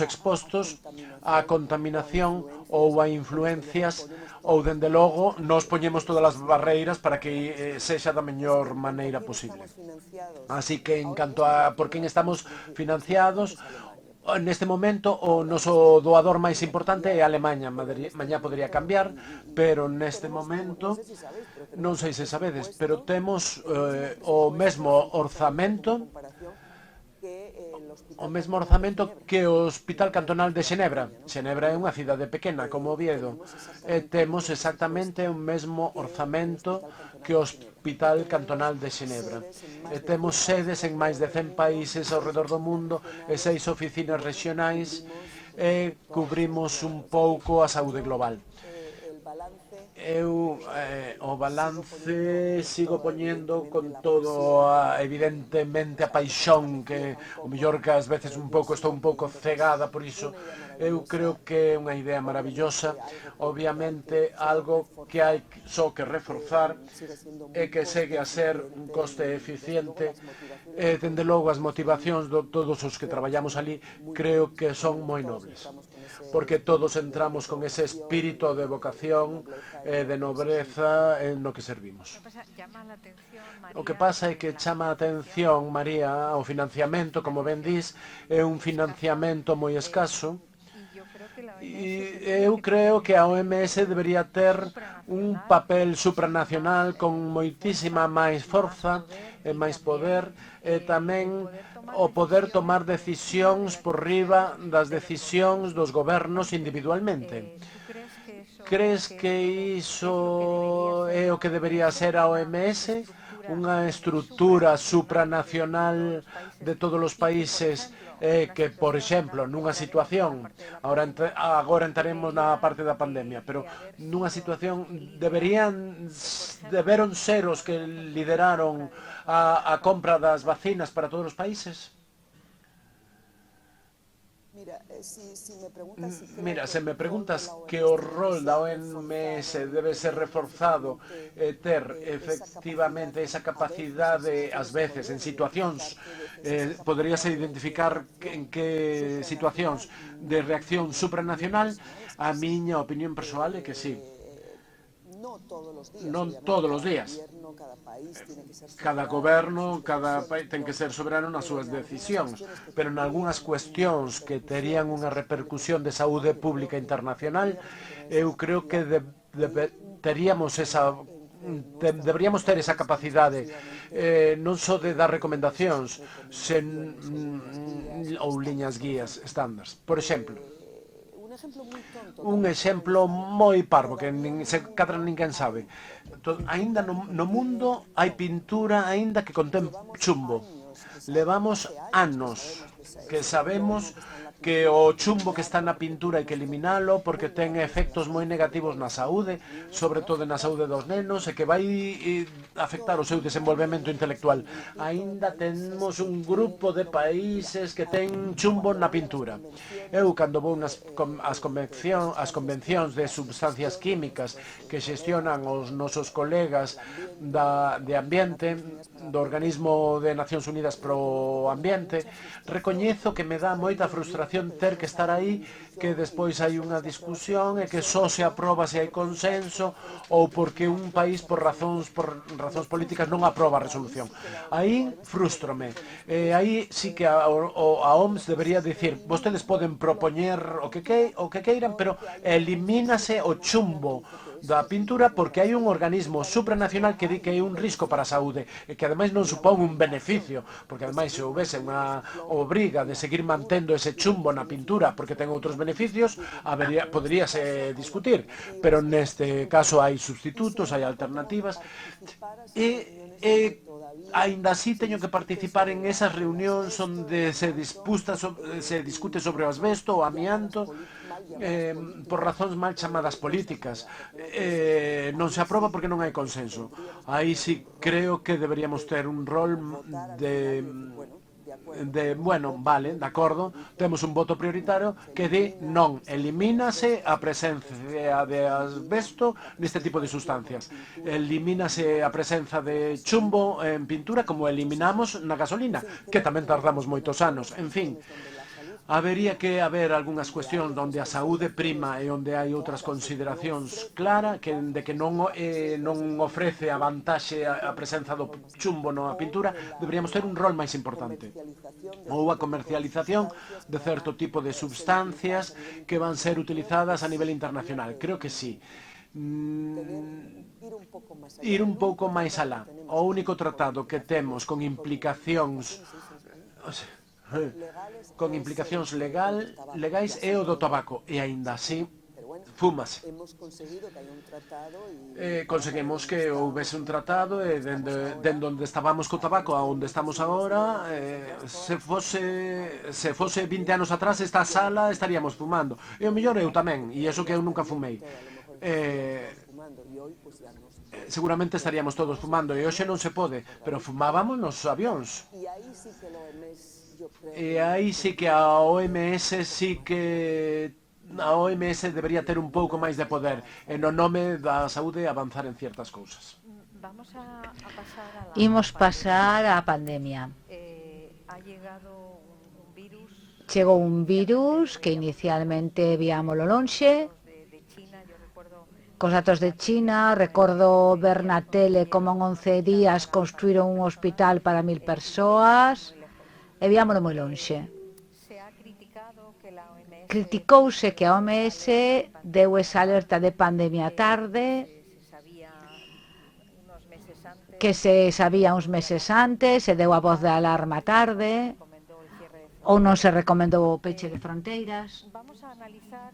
expostos á contaminación ou a influencias, ou, dende logo, nos poñemos todas as barreiras para que sexa da mellor maneira posible. Así que, en canto a por quen estamos financiados, neste momento o noso doador máis importante é Alemanha. Mañá podría cambiar, pero neste momento, non sei se sabedes, pero temos o mesmo orzamento que o Hospital Cantonal de Xenebra. Xenebra é unha cidade pequena, como Oviedo. Temos exactamente o mesmo orzamento que o Hospital Cantonal de Xenebra. Temos sedes en máis de 100 países ao redor do mundo e 6 oficinas regionais e cubrimos un pouco a saúde global. O balance sigo poñendo con todo evidentemente a paixón que o mellor que ás veces estou un pouco cegada por iso. Eu creo que é unha idea maravillosa, obviamente algo que hai só que reforzar e que segue a ser un coste eficiente. Dende logo as motivacións de todos os que traballamos ali creo que son moi nobles, porque todos entramos con ese espírito de vocación, de nobreza no que servimos. O que pasa é que chama a atención, María, o financiamento, como ben dis, é un financiamento moi escaso. E eu creo que a OMS debería ter un papel supranacional con moitísima máis forza e máis poder, e tamén o poder tomar decisións por riba das decisións dos gobernos individualmente. Crees que iso é o que debería ser a OMS? Unha estrutura supranacional de todos os países que, por exemplo, nunha situación, agora entraremos na parte da pandemia, pero nunha situación deberon ser os que lideraron a compra das vacinas para todos os países? Mira, se me preguntas que o rol da OMS debe ser reforzado e ter efectivamente esa capacidade, ás veces, en situacións, poderíase identificar en que situacións de reacción supranacional, a miña opinión persoal é que sí. Non todos os días. Cada goberno, cada país ten que ser soberano nas súas decisións, pero en algunhas cuestións que terían unha repercusión de saúde pública internacional, eu creo que deberíamos ter esa capacidade, non só de dar recomendacións ou liñas guías estándar. Por exemplo, un exemplo moi parvo que cadra ninguén sabe. Aínda no mundo hai pintura aínda que contén chumbo. Levamos anos que sabemos que o chumbo que está na pintura hai que eliminalo porque ten efectos moi negativos na saúde, sobre todo na saúde dos nenos, e que vai afectar o seu desenvolvemento intelectual. Aínda temos un grupo de países que ten chumbo na pintura. Eu, cando vou ás convencións de substancias químicas que xestionan os nosos colegas de ambiente, do Organismo de Nacións Unidas pro Ambiente, recoñezo que me dá moita frustración ter que estar aí, que despois hai unha discusión e que só se aproba se hai consenso ou porque un país por razóns políticas non aproba a resolución. Aí frústrome. Aí sí que a OMS debería dicir, vostedes poden propoñer o que queiran, pero elimínase o chumbo da pintura porque hai un organismo supranacional que di que é un risco para a saúde e que ademais non supón un beneficio, porque ademais se houvese unha obriga de seguir mantendo ese chumbo na pintura porque ten outros beneficios, poderíase discutir, pero neste caso hai sustitutos, hai alternativas e aínda así teño que participar en esas reunións onde se discute sobre o asbesto, o amianto, por razóns mal chamadas políticas. Non se aproba porque non hai consenso. Aí sí creo que deberíamos ter un rol bueno, vale, de acordo, temos un voto prioritario que di non, elimínase a presencia de asbesto neste tipo de sustancias, elimínase a presenza de chumbo en pintura como eliminamos na gasolina, que tamén tardamos moitos anos, en fin. Habería que haber algunhas cuestións onde a saúde prima e onde hai outras consideracións claras de que non ofrece a vantaxe a presenza do chumbo na pintura, deberíamos ter un rol máis importante. Ou a comercialización de certo tipo de substancias que van ser utilizadas a nivel internacional. Creo que sí. Ir un pouco máis alá. O único tratado que temos con implicacións legais é o do tabaco e aínda así fúmase. Conseguimos que houvese un tratado e dende onde estábamos co tabaco a onde estamos agora, se fose 20 anos atrás esta sala estaríamos fumando, e o mellor eu tamén, e iso que eu nunca fumei. seguramente estaríamos todos fumando, e hoxe non se pode, pero fumábamos nos avións. E aí sí que a OMS debería ter un pouco máis de poder e no nome da saúde avanzar en ciertas cousas. Vamos a pasar a la Imos pandemia. pasar á pandemia. Ha llegado un virus Chegou un virus que inicialmente víamolo lonxe, de China, yo recuerdo cos datos de China, recordo ver na tele como en 11 días construíron un hospital para 1000 persoas, e víamolo moi lonxe. se ha criticado que la OMS Criticouse que a OMS deu esa alerta de pandemia tarde, se sabía unos meses antes, que se sabía uns meses antes, se deu a voz de alarma tarde, recomendó el cierre de ou non se recomendou o peche de fronteiras. Vamos a analizar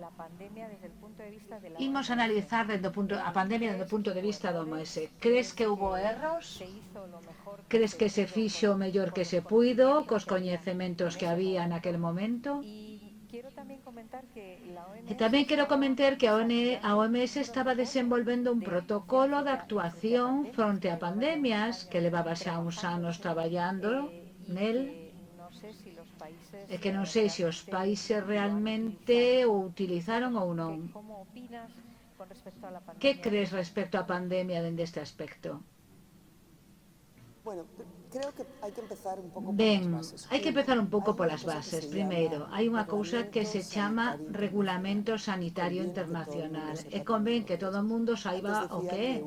la pandemia desde el punto de vista de la Imos analizar a pandemia desde o punto de vista do OMS. Crees que hubo erros? se hizo lo mejor Crees que se fixo o mellor que se puido cos coñecementos que había naquel momento? y quiero también comentar que la OMS E tamén quero comentar que a OMS estaba desenvolvendo un protocolo de actuación fronte a pandemias que levaba xa uns anos traballando nel, no sé si los países e que non sei se os países realmente o utilizaron ou non. ¿cómo opinas con respecto a la pandemia? Que crees respecto á pandemia dende este aspecto? Ben, hai que empezar un pouco polas bases. Primeiro, hai unha cousa que se chama Regulamento Sanitario Internacional e convén que todo o mundo saiba o que é.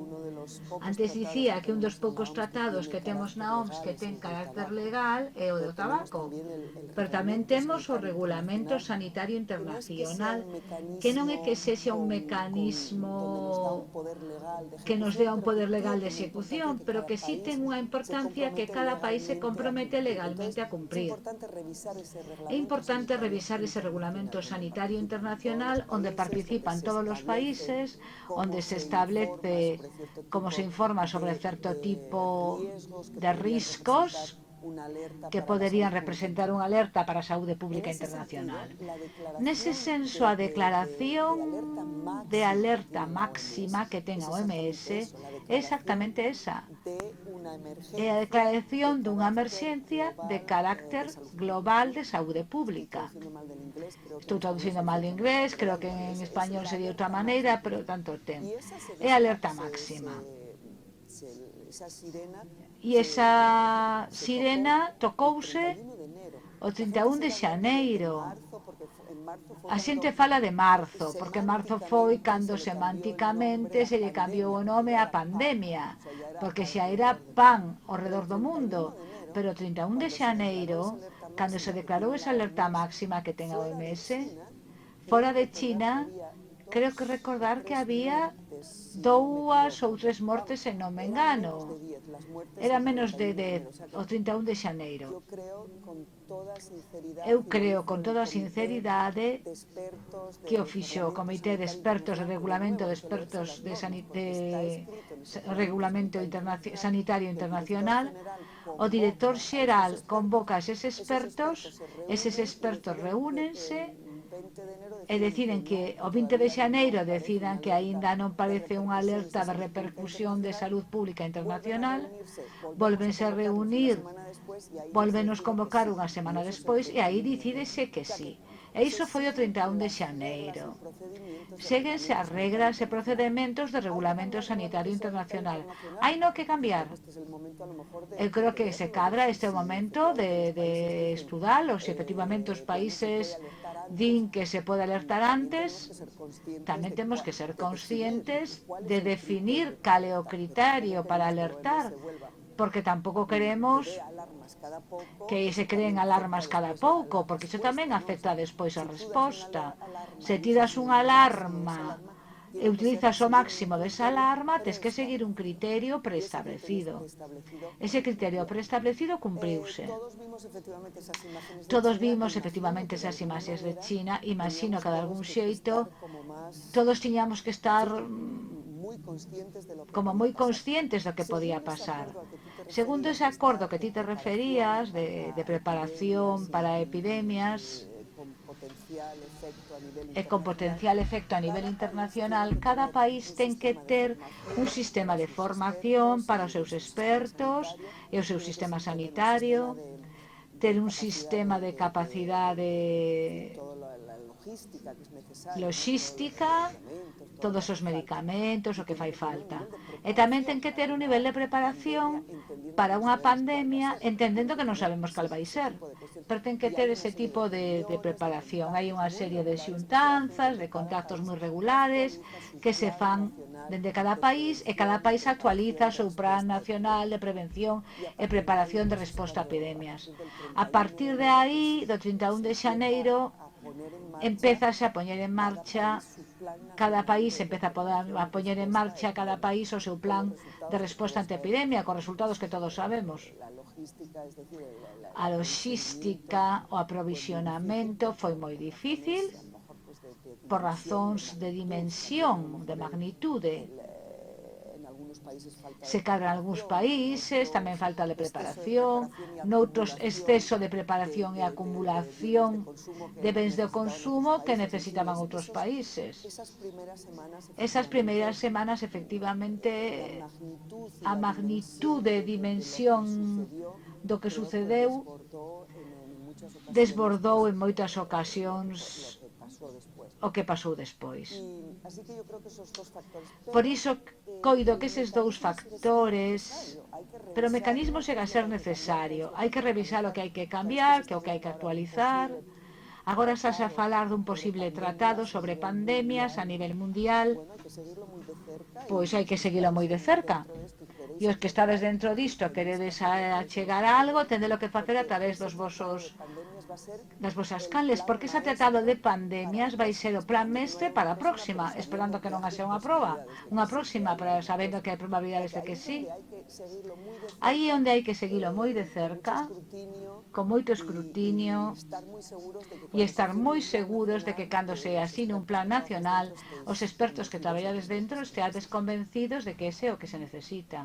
Antes dicía que un dos poucos tratados que temos na OMS que ten carácter legal é o do tabaco, pero tamén temos o Regulamento Sanitario Internacional, que non é que sexa un mecanismo que nos dea un poder legal de execución, pero que sí ten unha importancia que cada país se compromete legalmente a cumprir. É importante revisar ese regulamento sanitario internacional onde participan todos os países, onde se establece como se informa sobre certo tipo de riscos que poderían representar unha alerta para a saúde pública internacional. Nese senso, a declaración de alerta máxima que ten a OMS é exactamente esa. É a declaración dunha emerxencia de carácter global de saúde pública. Estou traducindo mal do inglés, creo que en español sería outra maneira, pero tanto ten. É a alerta máxima. E esa sirena tocouse o 31 de xaneiro. A xente fala de marzo, porque marzo foi cando semánticamente se lle cambiou o nome á pandemia, porque xa era pan ao redor do mundo. Pero o 31 de xaneiro, cando se declarou esa alerta máxima que ten a OMS, fora de China, creo que recordar que había 2 ou 3 mortes, se non me engano. Era menos de 10, o 31 de xaneiro. Eu creo con toda a sinceridade que o fixo o Comité de Expertos de Regulamento de Expertos de Regulamento Sanitario Internacional. O director xeral convoca a eses expertos reúnense e deciden que o 20 de xaneiro decidan que aínda non parece unha alerta de repercusión de salud pública internacional, volvense a reunir, volvenos convocar unha semana despois e aí decídese que sí. E iso foi o 31 de xaneiro. Séguense as regras e procedementos de Regulamento Sanitario Internacional. Hai no que cambiar. Eu creo que se cadra este momento de estudalo, se efectivamente os países din que se pode alertar antes, tamén temos que ser conscientes de definir cal é o criterio para alertar, porque tampouco queremos que se creen alarmas cada pouco, porque iso tamén afecta despois a resposta. Se tiras unha alarma e utilizas o máximo desa alarma, tens que seguir un criterio preestablecido. Ese criterio preestablecido cumpriuse. Todos vimos efectivamente esas imaxes de China. Imagino que de algún xeito todos tiñamos que estar como moi conscientes do que podía pasar. Segundo ese acordo que ti te referías de preparación para epidemias, con potencial efecto a nivel internacional, cada país ten que ter un sistema de formación para os seus expertos e o seu sistema sanitario, ter un sistema de capacidade logística, todos os medicamentos, o que fai falta. E tamén ten que ter un nivel de preparación para unha pandemia, entendendo que non sabemos cal vai ser. Pero ten que ter ese tipo de preparación. Hai unha serie de xuntanzas, de contactos moi regulares, que se fan dende cada país, e cada país actualiza o seu plan nacional de prevención e preparación de resposta a epidemias. A partir de aí, do 31 de xaneiro, empezase a poñer en marcha, cada país empeza a poñer en marcha cada país o seu plan de resposta ante a epidemia, con resultados que todos sabemos. A logística, o aprovisionamento foi moi difícil por razóns de dimensión, de magnitude. Se cadra en algúns países, tamén falta de preparación, noutros exceso de preparación e acumulación de bens de consumo que necesitaban outros países. Esas primeiras semanas, efectivamente, a magnitude e dimensión do que sucedeu desbordou en moitas ocasións o que pasou despois. Por iso, coido que eses dous factores, pero o mecanismo chega a ser necesario. Hai que revisar o que hai que cambiar, que o que hai que actualizar. Agora estás a falar dun posible tratado sobre pandemias a nivel mundial, pois hai que seguilo moi de cerca. E os que estades dentro disto queredes chegar a algo, tendelo que facer a través das vosas canles, porque ese tratado de pandemias vai ser o plan mestre para a próxima, esperando que non haxa unha próxima, para sabendo que hai probabilidades de que sí. Aí é onde hai que seguilo moi de cerca, con moito escrutinio, e estar moi seguros de que cando se asine un plan nacional, os expertos que traballades dentro esteades convencidos de que ese é o que se necesita.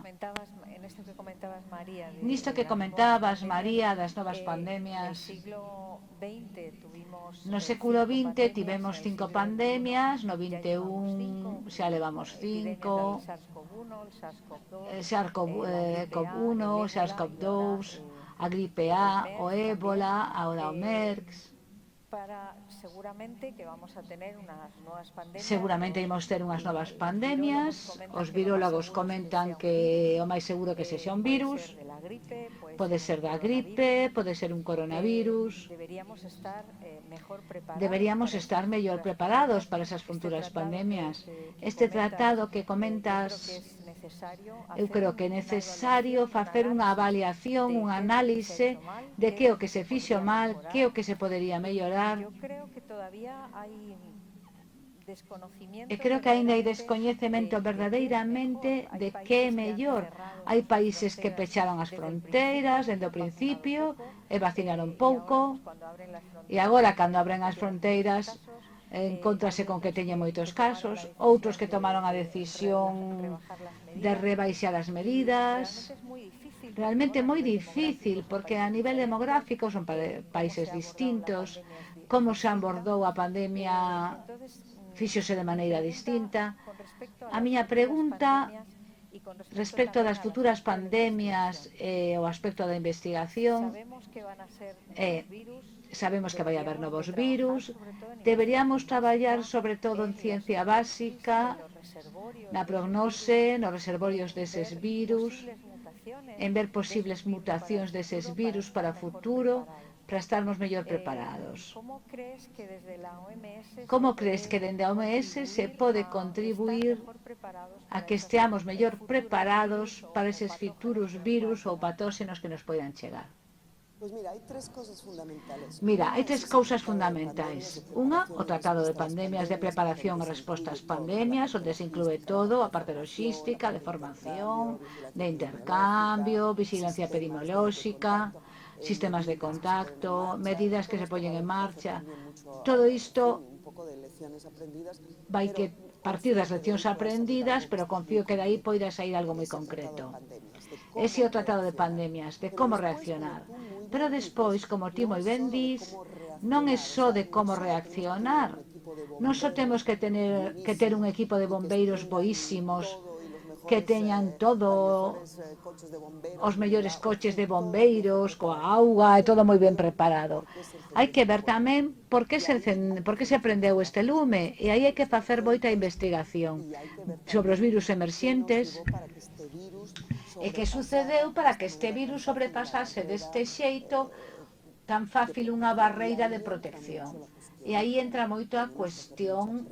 Nisto que comentabas, María, das novas pandemias, no século XX tivemos 5 pandemias, no 21 xa levamos 5, SARS-CoV-1, SARS-CoV-2, a gripe A, o ébola, ahora o MERS. Seguramente imos ter unhas novas pandemias. Os virólogos comentan que o máis seguro que sexa un virus, pode ser da gripe, pode ser un coronavirus. Deberíamos estar mellor preparados para esas futuras pandemias. Este tratado que comentas, eu creo que é necesario facer unha avaliación, un análise de que o que se fixo mal, que o que se podería mellorar. E creo que aínda hai descoñecemento verdadeiramente de que é mellor. Hai países que pecharon as fronteiras dende o principio e vacinaron pouco, e agora, cando abren as fronteiras, encontrase con que teñen moitos casos, outros que tomaron a decisión de rebaixar as medidas. Realmente é moi difícil, porque a nivel demográfico son países distintos, como se abordou a pandemia fíxose de maneira distinta. A miña pregunta respecto das futuras pandemias e o aspecto da investigación sabemos que vai haber novos virus, deberíamos traballar sobre todo en ciencia básica, na prognose, nos reservorios deses virus, en ver posibles mutacións deses virus para o futuro, para estarmos mellor preparados. Como crees que dende a OMS se pode contribuir a que esteamos mellor preparados para eses futuros virus ou patóxenos que nos poidan chegar? Mira, hai tres cousas fundamentais. Unha, o Tratado de Pandemias de Preparación e Resposta ás Pandemias, onde se inclúe todo, a parte logística, de formación, de intercambio, vigilancia epidemiolóxica, sistemas de contacto, medidas que se poñen en marcha. Todo isto vai que partir das leccións aprendidas, pero confío que dai poida sair algo moi concreto. Ese é o Tratado de Pandemias, de como reaccionar. Pero despois, como ti moi ben dis, non é só de como reaccionar. Non só temos que ter un equipo de bombeiros boísimos que teñan todo os mellores coches de bombeiros, coa auga e todo moi ben preparado. Hai que ver tamén por que se prendeu este lume, e aí hai que facer moita investigación sobre os virus emerxentes e que sucedeu para que este virus sobrepasase deste xeito tan fácil unha barreira de protección. E aí entra moito a cuestión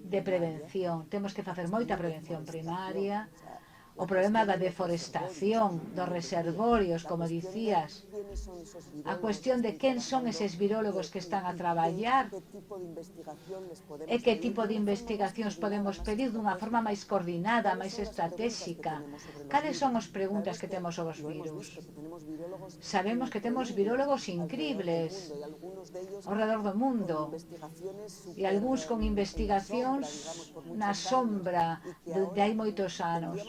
de prevención. Temos que facer moita prevención primaria, o problema da deforestación, dos reservorios, como dicías, a cuestión de quen son eses virólogos que están a traballar e que tipo de investigacións podemos pedir dunha forma máis coordinada, máis estratégica. Cales son as preguntas que temos sobre os virus? Sabemos que temos virólogos incríveis ao redor do mundo e algúns con investigacións na sombra de hai moitos anos.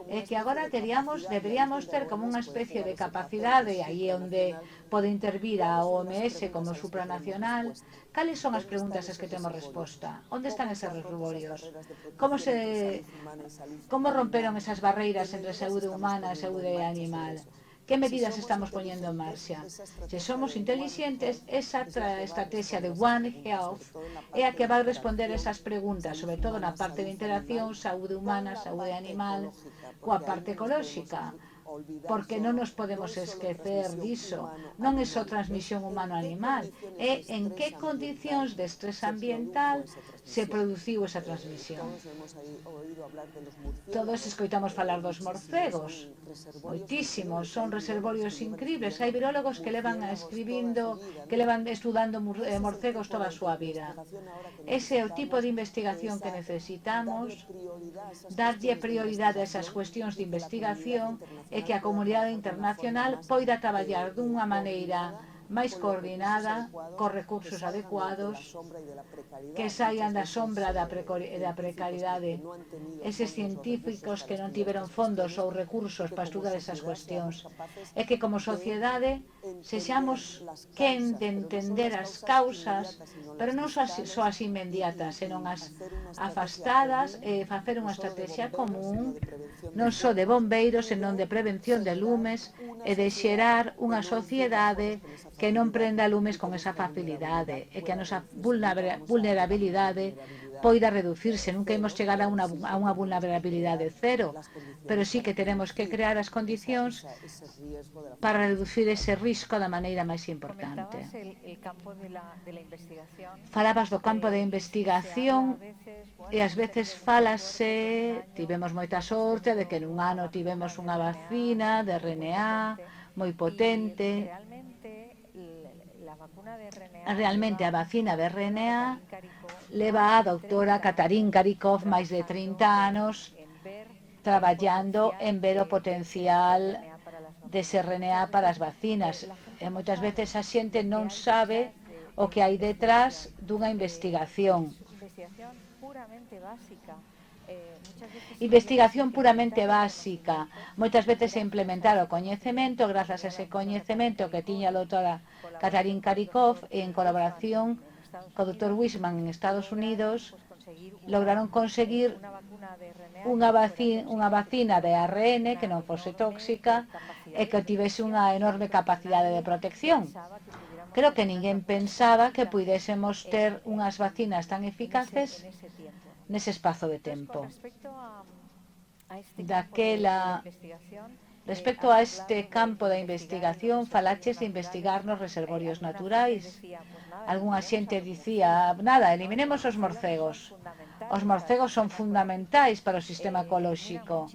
É que agora deberíamos ter como unha especie de capacidade, aí onde pode intervir a OMS como supranacional. Cales son as preguntas as que temos resposta? Onde están eses reservorios? Como romperon esas barreiras entre saúde humana e saúde animal? Que medidas estamos poñendo en marcha? Se somos inteligentes, esa estrategia de One Health é a que vai responder esas preguntas, sobre todo na parte de interacción, saúde humana, saúde animal, coa parte ecolóxica, porque non nos podemos esquecer diso. Non é só transmisión humano-animal, é en que condicións de estrés ambiental se produciu esa transmisión. Todos escoitamos falar dos morcegos, moitísimos, son reservorios incríveis. Hai virólogos que levan estudando morcegos toda a súa vida. Ese é o tipo de investigación que necesitamos, darlle prioridade a esas cuestións de investigación e que a comunidade internacional poida traballar dunha maneira máis coordinada, cos recursos adecuados, que saian da sombra da precariedade. Eses científicos que non tiveron fondos ou recursos para estudar esas cuestións. É que como sociedade sexamos quen de entender as causas, pero non só as inmediatas, senón as afastadas, e facer unha estrategia común, non só de bombeiros, senón de prevención de lumes e de xerar unha sociedade que non prenda lumes con esa facilidade e que a nosa vulnerabilidade poida reducirse. Nunca imos chegar a unha vulnerabilidade cero, pero sí que tenemos que crear as condicións para reducir ese risco da maneira máis importante. Falabas do campo de investigación e ás veces falase, tivemos moita sorte de que nun ano tivemos unha vacina de RNA moi potente. Realmente a vacina de RNA leva a doutora Katalin Karikó máis de 30 anos traballando en ver o potencial dese RNA para as vacinas. E moitas veces a xente non sabe o que hai detrás dunha investigación. Investigación puramente básica. Moitas veces implementar o coñecemento, grazas a ese coñecemento que tiña a doutora Katalin Karikó en colaboración co Dr. Wisman en Estados Unidos, lograron conseguir unha vacina de ARN que non fose tóxica e que tivese unha enorme capacidade de protección. Creo que ninguén pensaba que puidésemos ter unhas vacinas tan eficaces nese espazo de tempo. Respecto a este campo da investigación, falaches de investigar nos reservorios naturais. Algúnha xente dicía, nada, eliminemos os morcegos. Os morcegos son fundamentais para o sistema ecolóxico.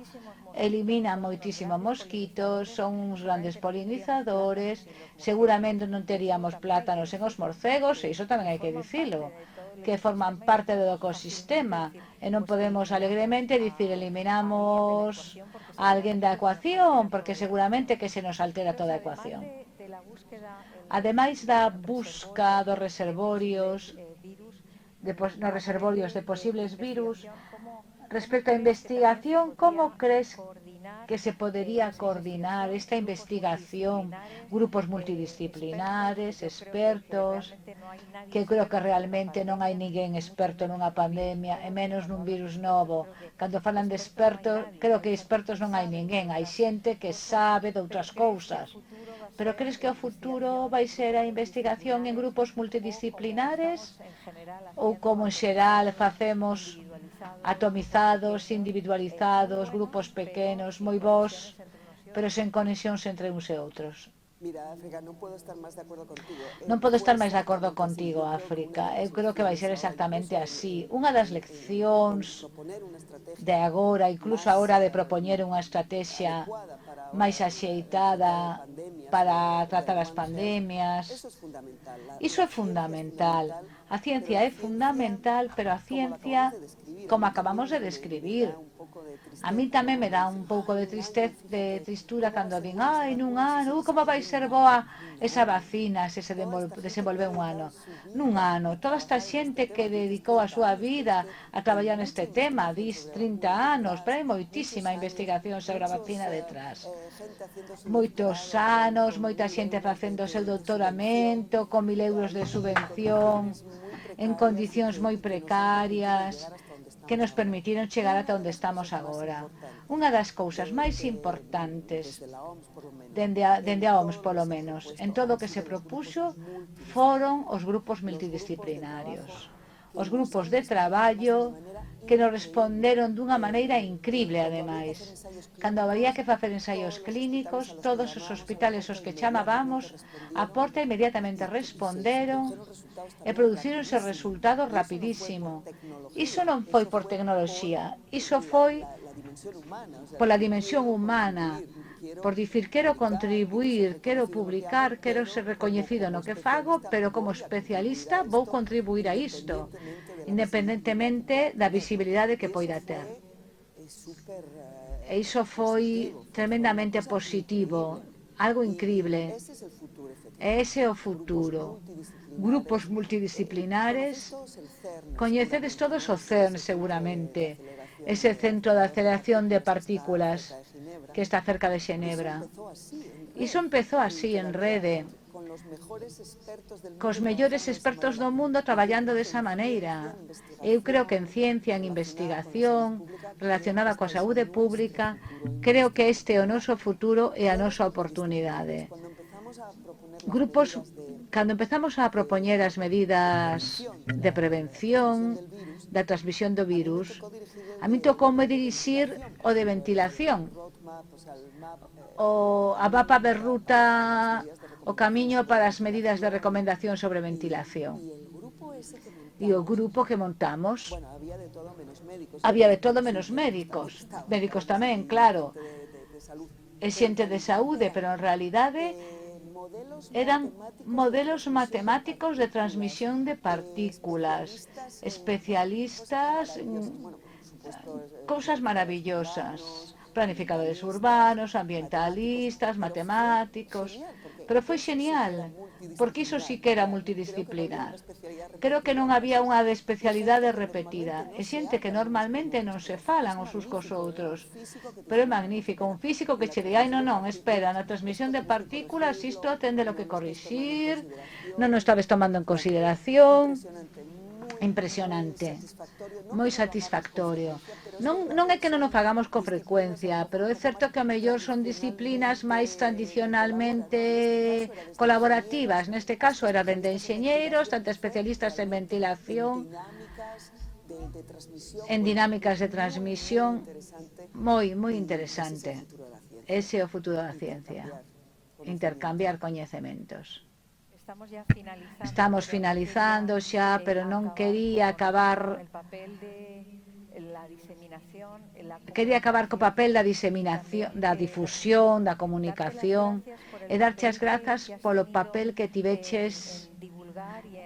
Eliminan moitísimo mosquitos, son uns grandes polinizadores, seguramente non teríamos plátanos en os morcegos, e iso tamén hai que dicilo, que forman parte do ecosistema, e non podemos alegremente dicir eliminamos a alguén da ecuación, porque seguramente que se nos altera toda a ecuación. Ademais da busca dos reservorios, nos reservorios de posibles virus, respecto á investigación, como crees que se podería coordinar esta investigación, grupos multidisciplinares, expertos, que creo que realmente non hai ninguén experto nunha pandemia, e menos nun virus novo. Cando falan de expertos, creo que expertos non hai ninguén, hai xente que sabe de outras cousas. Pero crees que o futuro vai ser a investigación en grupos multidisciplinares? Ou como en xeral facemos atomizados, individualizados, grupos pequenos, moi bons, pero sen conexións entre uns e outros? Non podo estar máis de acordo contigo, África. Eu creo que vai ser exactamente así. Unha das leccións de agora, incluso a hora de propoñer unha estrategia máis axeitada para tratar as pandemias. Iso é fundamental. A ciencia é fundamental, pero a ciencia, como acabamos de describir, a mí tamén me dá un pouco de tristura cando din, ai, nun ano, como vai ser boa esa vacina se se desenvolve un ano. Nun ano, toda esta xente que dedicou a súa vida a traballar neste tema, 30 anos, pero hai moitísima investigación sobre a vacina detrás. Moitos anos, moita xente facendo o seu doutoramento, con 1000 euros de subvención, en condicións moi precarias, que nos permitiron chegar ata onde estamos agora. Unha das cousas máis importantes dende a OMS, polo menos, en todo o que se propuxo, foron os grupos multidisciplinarios. Os grupos de traballo que nos responderon dunha maneira incrible, ademais. Cando había que facer ensaios clínicos, todos os hospitales aos que chamábamos, a porta inmediatamente responderon e producíronse resultados rapidísimo. Iso non foi por tecnoloxía, iso foi pola dimensión humana, por dicir, quero contribuir, quero publicar, quero ser recoñecido no que fago, pero como especialista vou contribuir a isto, independentemente da visibilidade que poida ter. E iso foi tremendamente positivo, algo incrible. Ese é o futuro. Grupos multidisciplinares, coñecedes todos o CERN seguramente, ese centro de aceleración de partículas que está cerca de Xenebra. Iso empezou así en rede, cos mellores expertos do mundo traballando desa maneira. Eu creo que en ciencia, en investigación, relacionada coa saúde pública, creo que este é o noso futuro e a nosa oportunidade. Grupos, cando empezamos a propoñer as medidas de prevención da transmisión do virus, a mí tocoume dirixir o de ventilación, a mapa de ruta, o camiño para as medidas de recomendación sobre ventilación. E o grupo que montamos, había de todo menos médicos, médicos tamén, claro, e xente de saúde, pero en realidade eran modelos matemáticos de transmisión de partículas, especialistas, cousas maravillosas, planificadores urbanos, ambientalistas, matemáticos, pero foi xenial, porque iso sí que era multidisciplinar. Creo que non había unha de especialidade repetida, e xente que normalmente non se falan os uns cos outros, pero é magnífico, un físico que che di, ai, non, espera, na transmisión de partículas isto ten de lo que corrixir, non o estabes tomando en consideración. Impresionante, moi satisfactorio. Non é que non o fagamos con frecuencia, pero é certo que ao mellor son disciplinas máis tradicionalmente colaborativas. Neste caso era dende enxeñeiros, tanto especialistas en ventilación, en dinámicas de transmisión, moi interesante. Ese é o futuro da ciencia, intercambiar coñecementos. Estamos finalizando xa, pero non quería acabar co papel da diseminación, da difusión, da comunicación, e darche as grazas polo papel que tiveches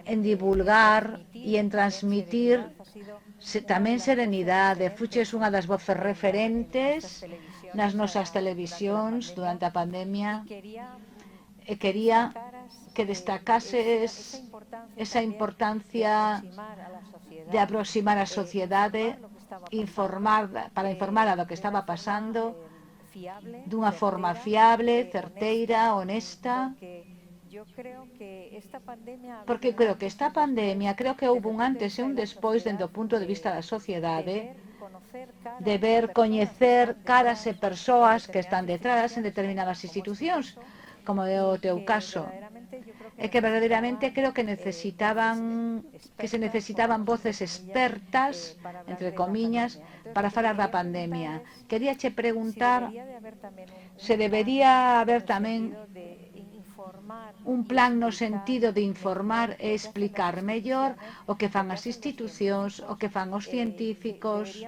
en divulgar e en transmitir tamén serenidade. Fuches unha das voces referentes nas nosas televisións durante a pandemia, e quería que destacases esa importancia de aproximar a sociedade, para informar do que estaba pasando, dunha forma fiable, certeira, honesta, porque creo que esta pandemia, creo que houve un antes e un despois dende o punto de vista da sociedade, de ver, coñecer caras e persoas que están detrás en determinadas institucións, como é o teu caso. É que verdadeiramente creo que se necesitaban voces expertas, entre comiñas, para falar da pandemia. Quería che preguntar se debería haber tamén un plan no sentido de informar e explicar mellor o que fan as institucións, o que fan os científicos.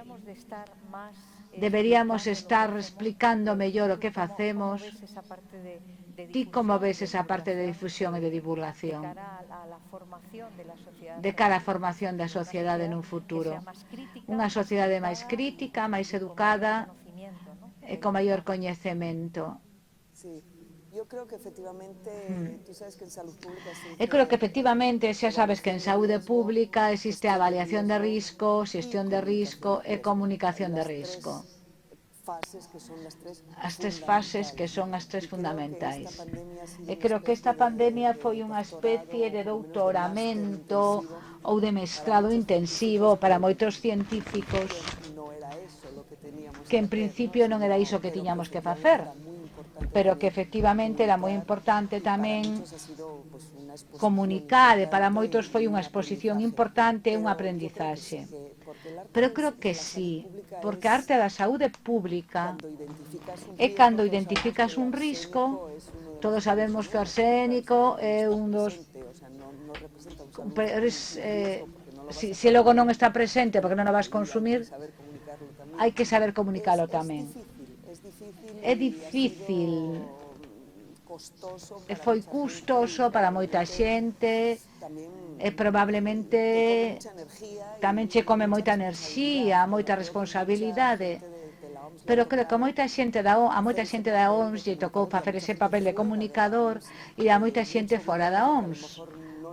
Deberíamos estar explicando mellor o que facemos. Ti como ves esa parte de difusión e de divulgación de cara á formación da sociedade nun futuro? Unha sociedade máis crítica, máis educada e con maior coñecemento. Eu creo que efectivamente, xa sabes que en saúde pública existe a avaliación de risco, xestión de risco e comunicación de risco. As tres fases que son as tres fundamentais. E creo que esta pandemia foi unha especie de doutoramento ou de mestrado intensivo para moitos científicos que en principio non era iso que tiñamos que facer, pero que efectivamente era moi importante tamén comunicar, e para moitos foi unha exposición importante e unha aprendizaxe. Pero creo que sí, porque a arte da saúde pública é cando identificas un risco. Todos sabemos que o arsénico é un dos... Se logo non está presente porque non o vas consumir, hai que saber comunicalo tamén. É difícil, foi custoso para moita xente, e probablemente tamén che come moita enerxía, moita responsabilidade, pero creo que a moita xente da OMS lle tocou facer ese papel de comunicador e a moita xente fora da OMS.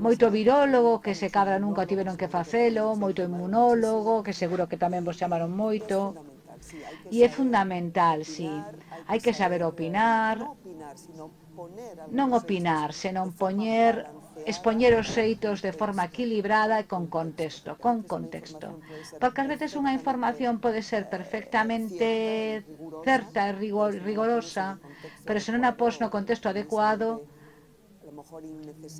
Moito virólogo que se cadra nunca tiveron que facelo, moito inmunólogo que seguro que tamén vos chamaron moito. E é fundamental, sí. Hai que saber opinar, non opinar, senón expoñer os xeitos de forma equilibrada e con contexto. Porque ás veces unha información pode ser perfectamente certa e rigorosa, pero se non a pos no contexto adecuado,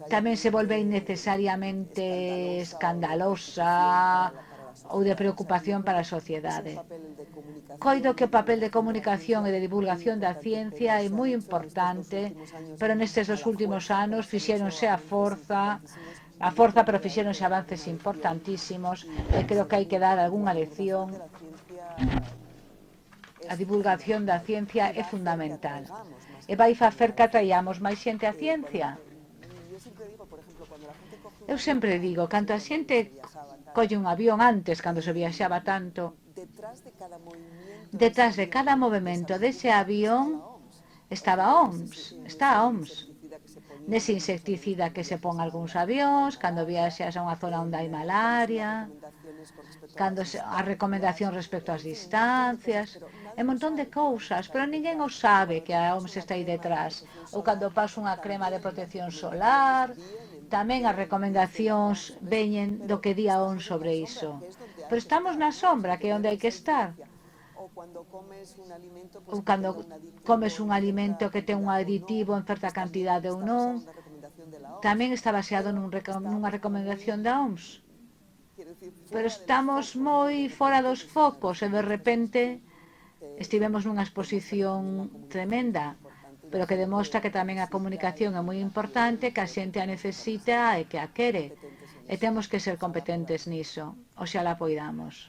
tamén se volve innecesariamente escandalosa ou de preocupación para a sociedade. Coido que o papel de comunicación e de divulgación da ciencia é moi importante, pero nestes dos últimos anos fixéronse a forza, pero fixéronse avances importantísimos e creo que hai que dar algunha lección. A divulgación da ciencia é fundamental e vai facer que atraíamos máis xente á ciencia. Eu sempre digo, cando a xente colle un avión antes, cando se viaxaba tanto, detrás de cada movimento dese avión está a OMS. Nese insecticida que se pon algúns avións, cando viaxas a unha zona onde hai malaria, cando a recomendación respecto ás distancias, é un montón de cousas, pero ninguén o sabe que a OMS está aí detrás. Ou cando paso unha crema de protección solar, tamén as recomendacións veñen do que di a OMS sobre iso. Pero estamos na sombra, que é onde hai que estar. Ou cando comes un alimento que ten un aditivo en certa cantidade ou non, tamén está baseado nunha recomendación da OMS. Pero estamos moi fora dos focos e de repente estivemos nunha exposición tremenda, pero que demostra que tamén a comunicación é moi importante, que a xente a necesita e que a quere. E temos que ser competentes niso. Oxalá poidamos.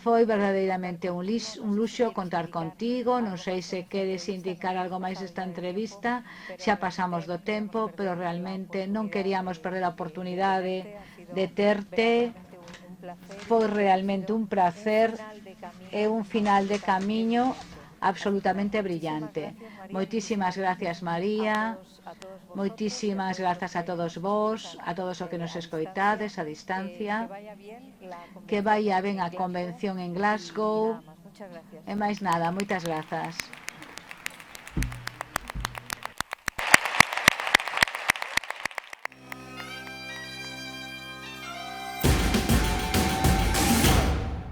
Foi verdadeiramente un luxo contar contigo. Non sei se queres indicar algo máis desta entrevista. Xa pasamos do tempo, pero realmente non queríamos perder a oportunidade de terte. Foi realmente un placer e un final de camiño absolutamente brillante. Moitísimas gracias, María. Moitísimas grazas a todos vos, a todos os que nos escoitades a distancia. Que vaya ben a convención en Glasgow Muchas gracias. E máis nada, moitas grazas.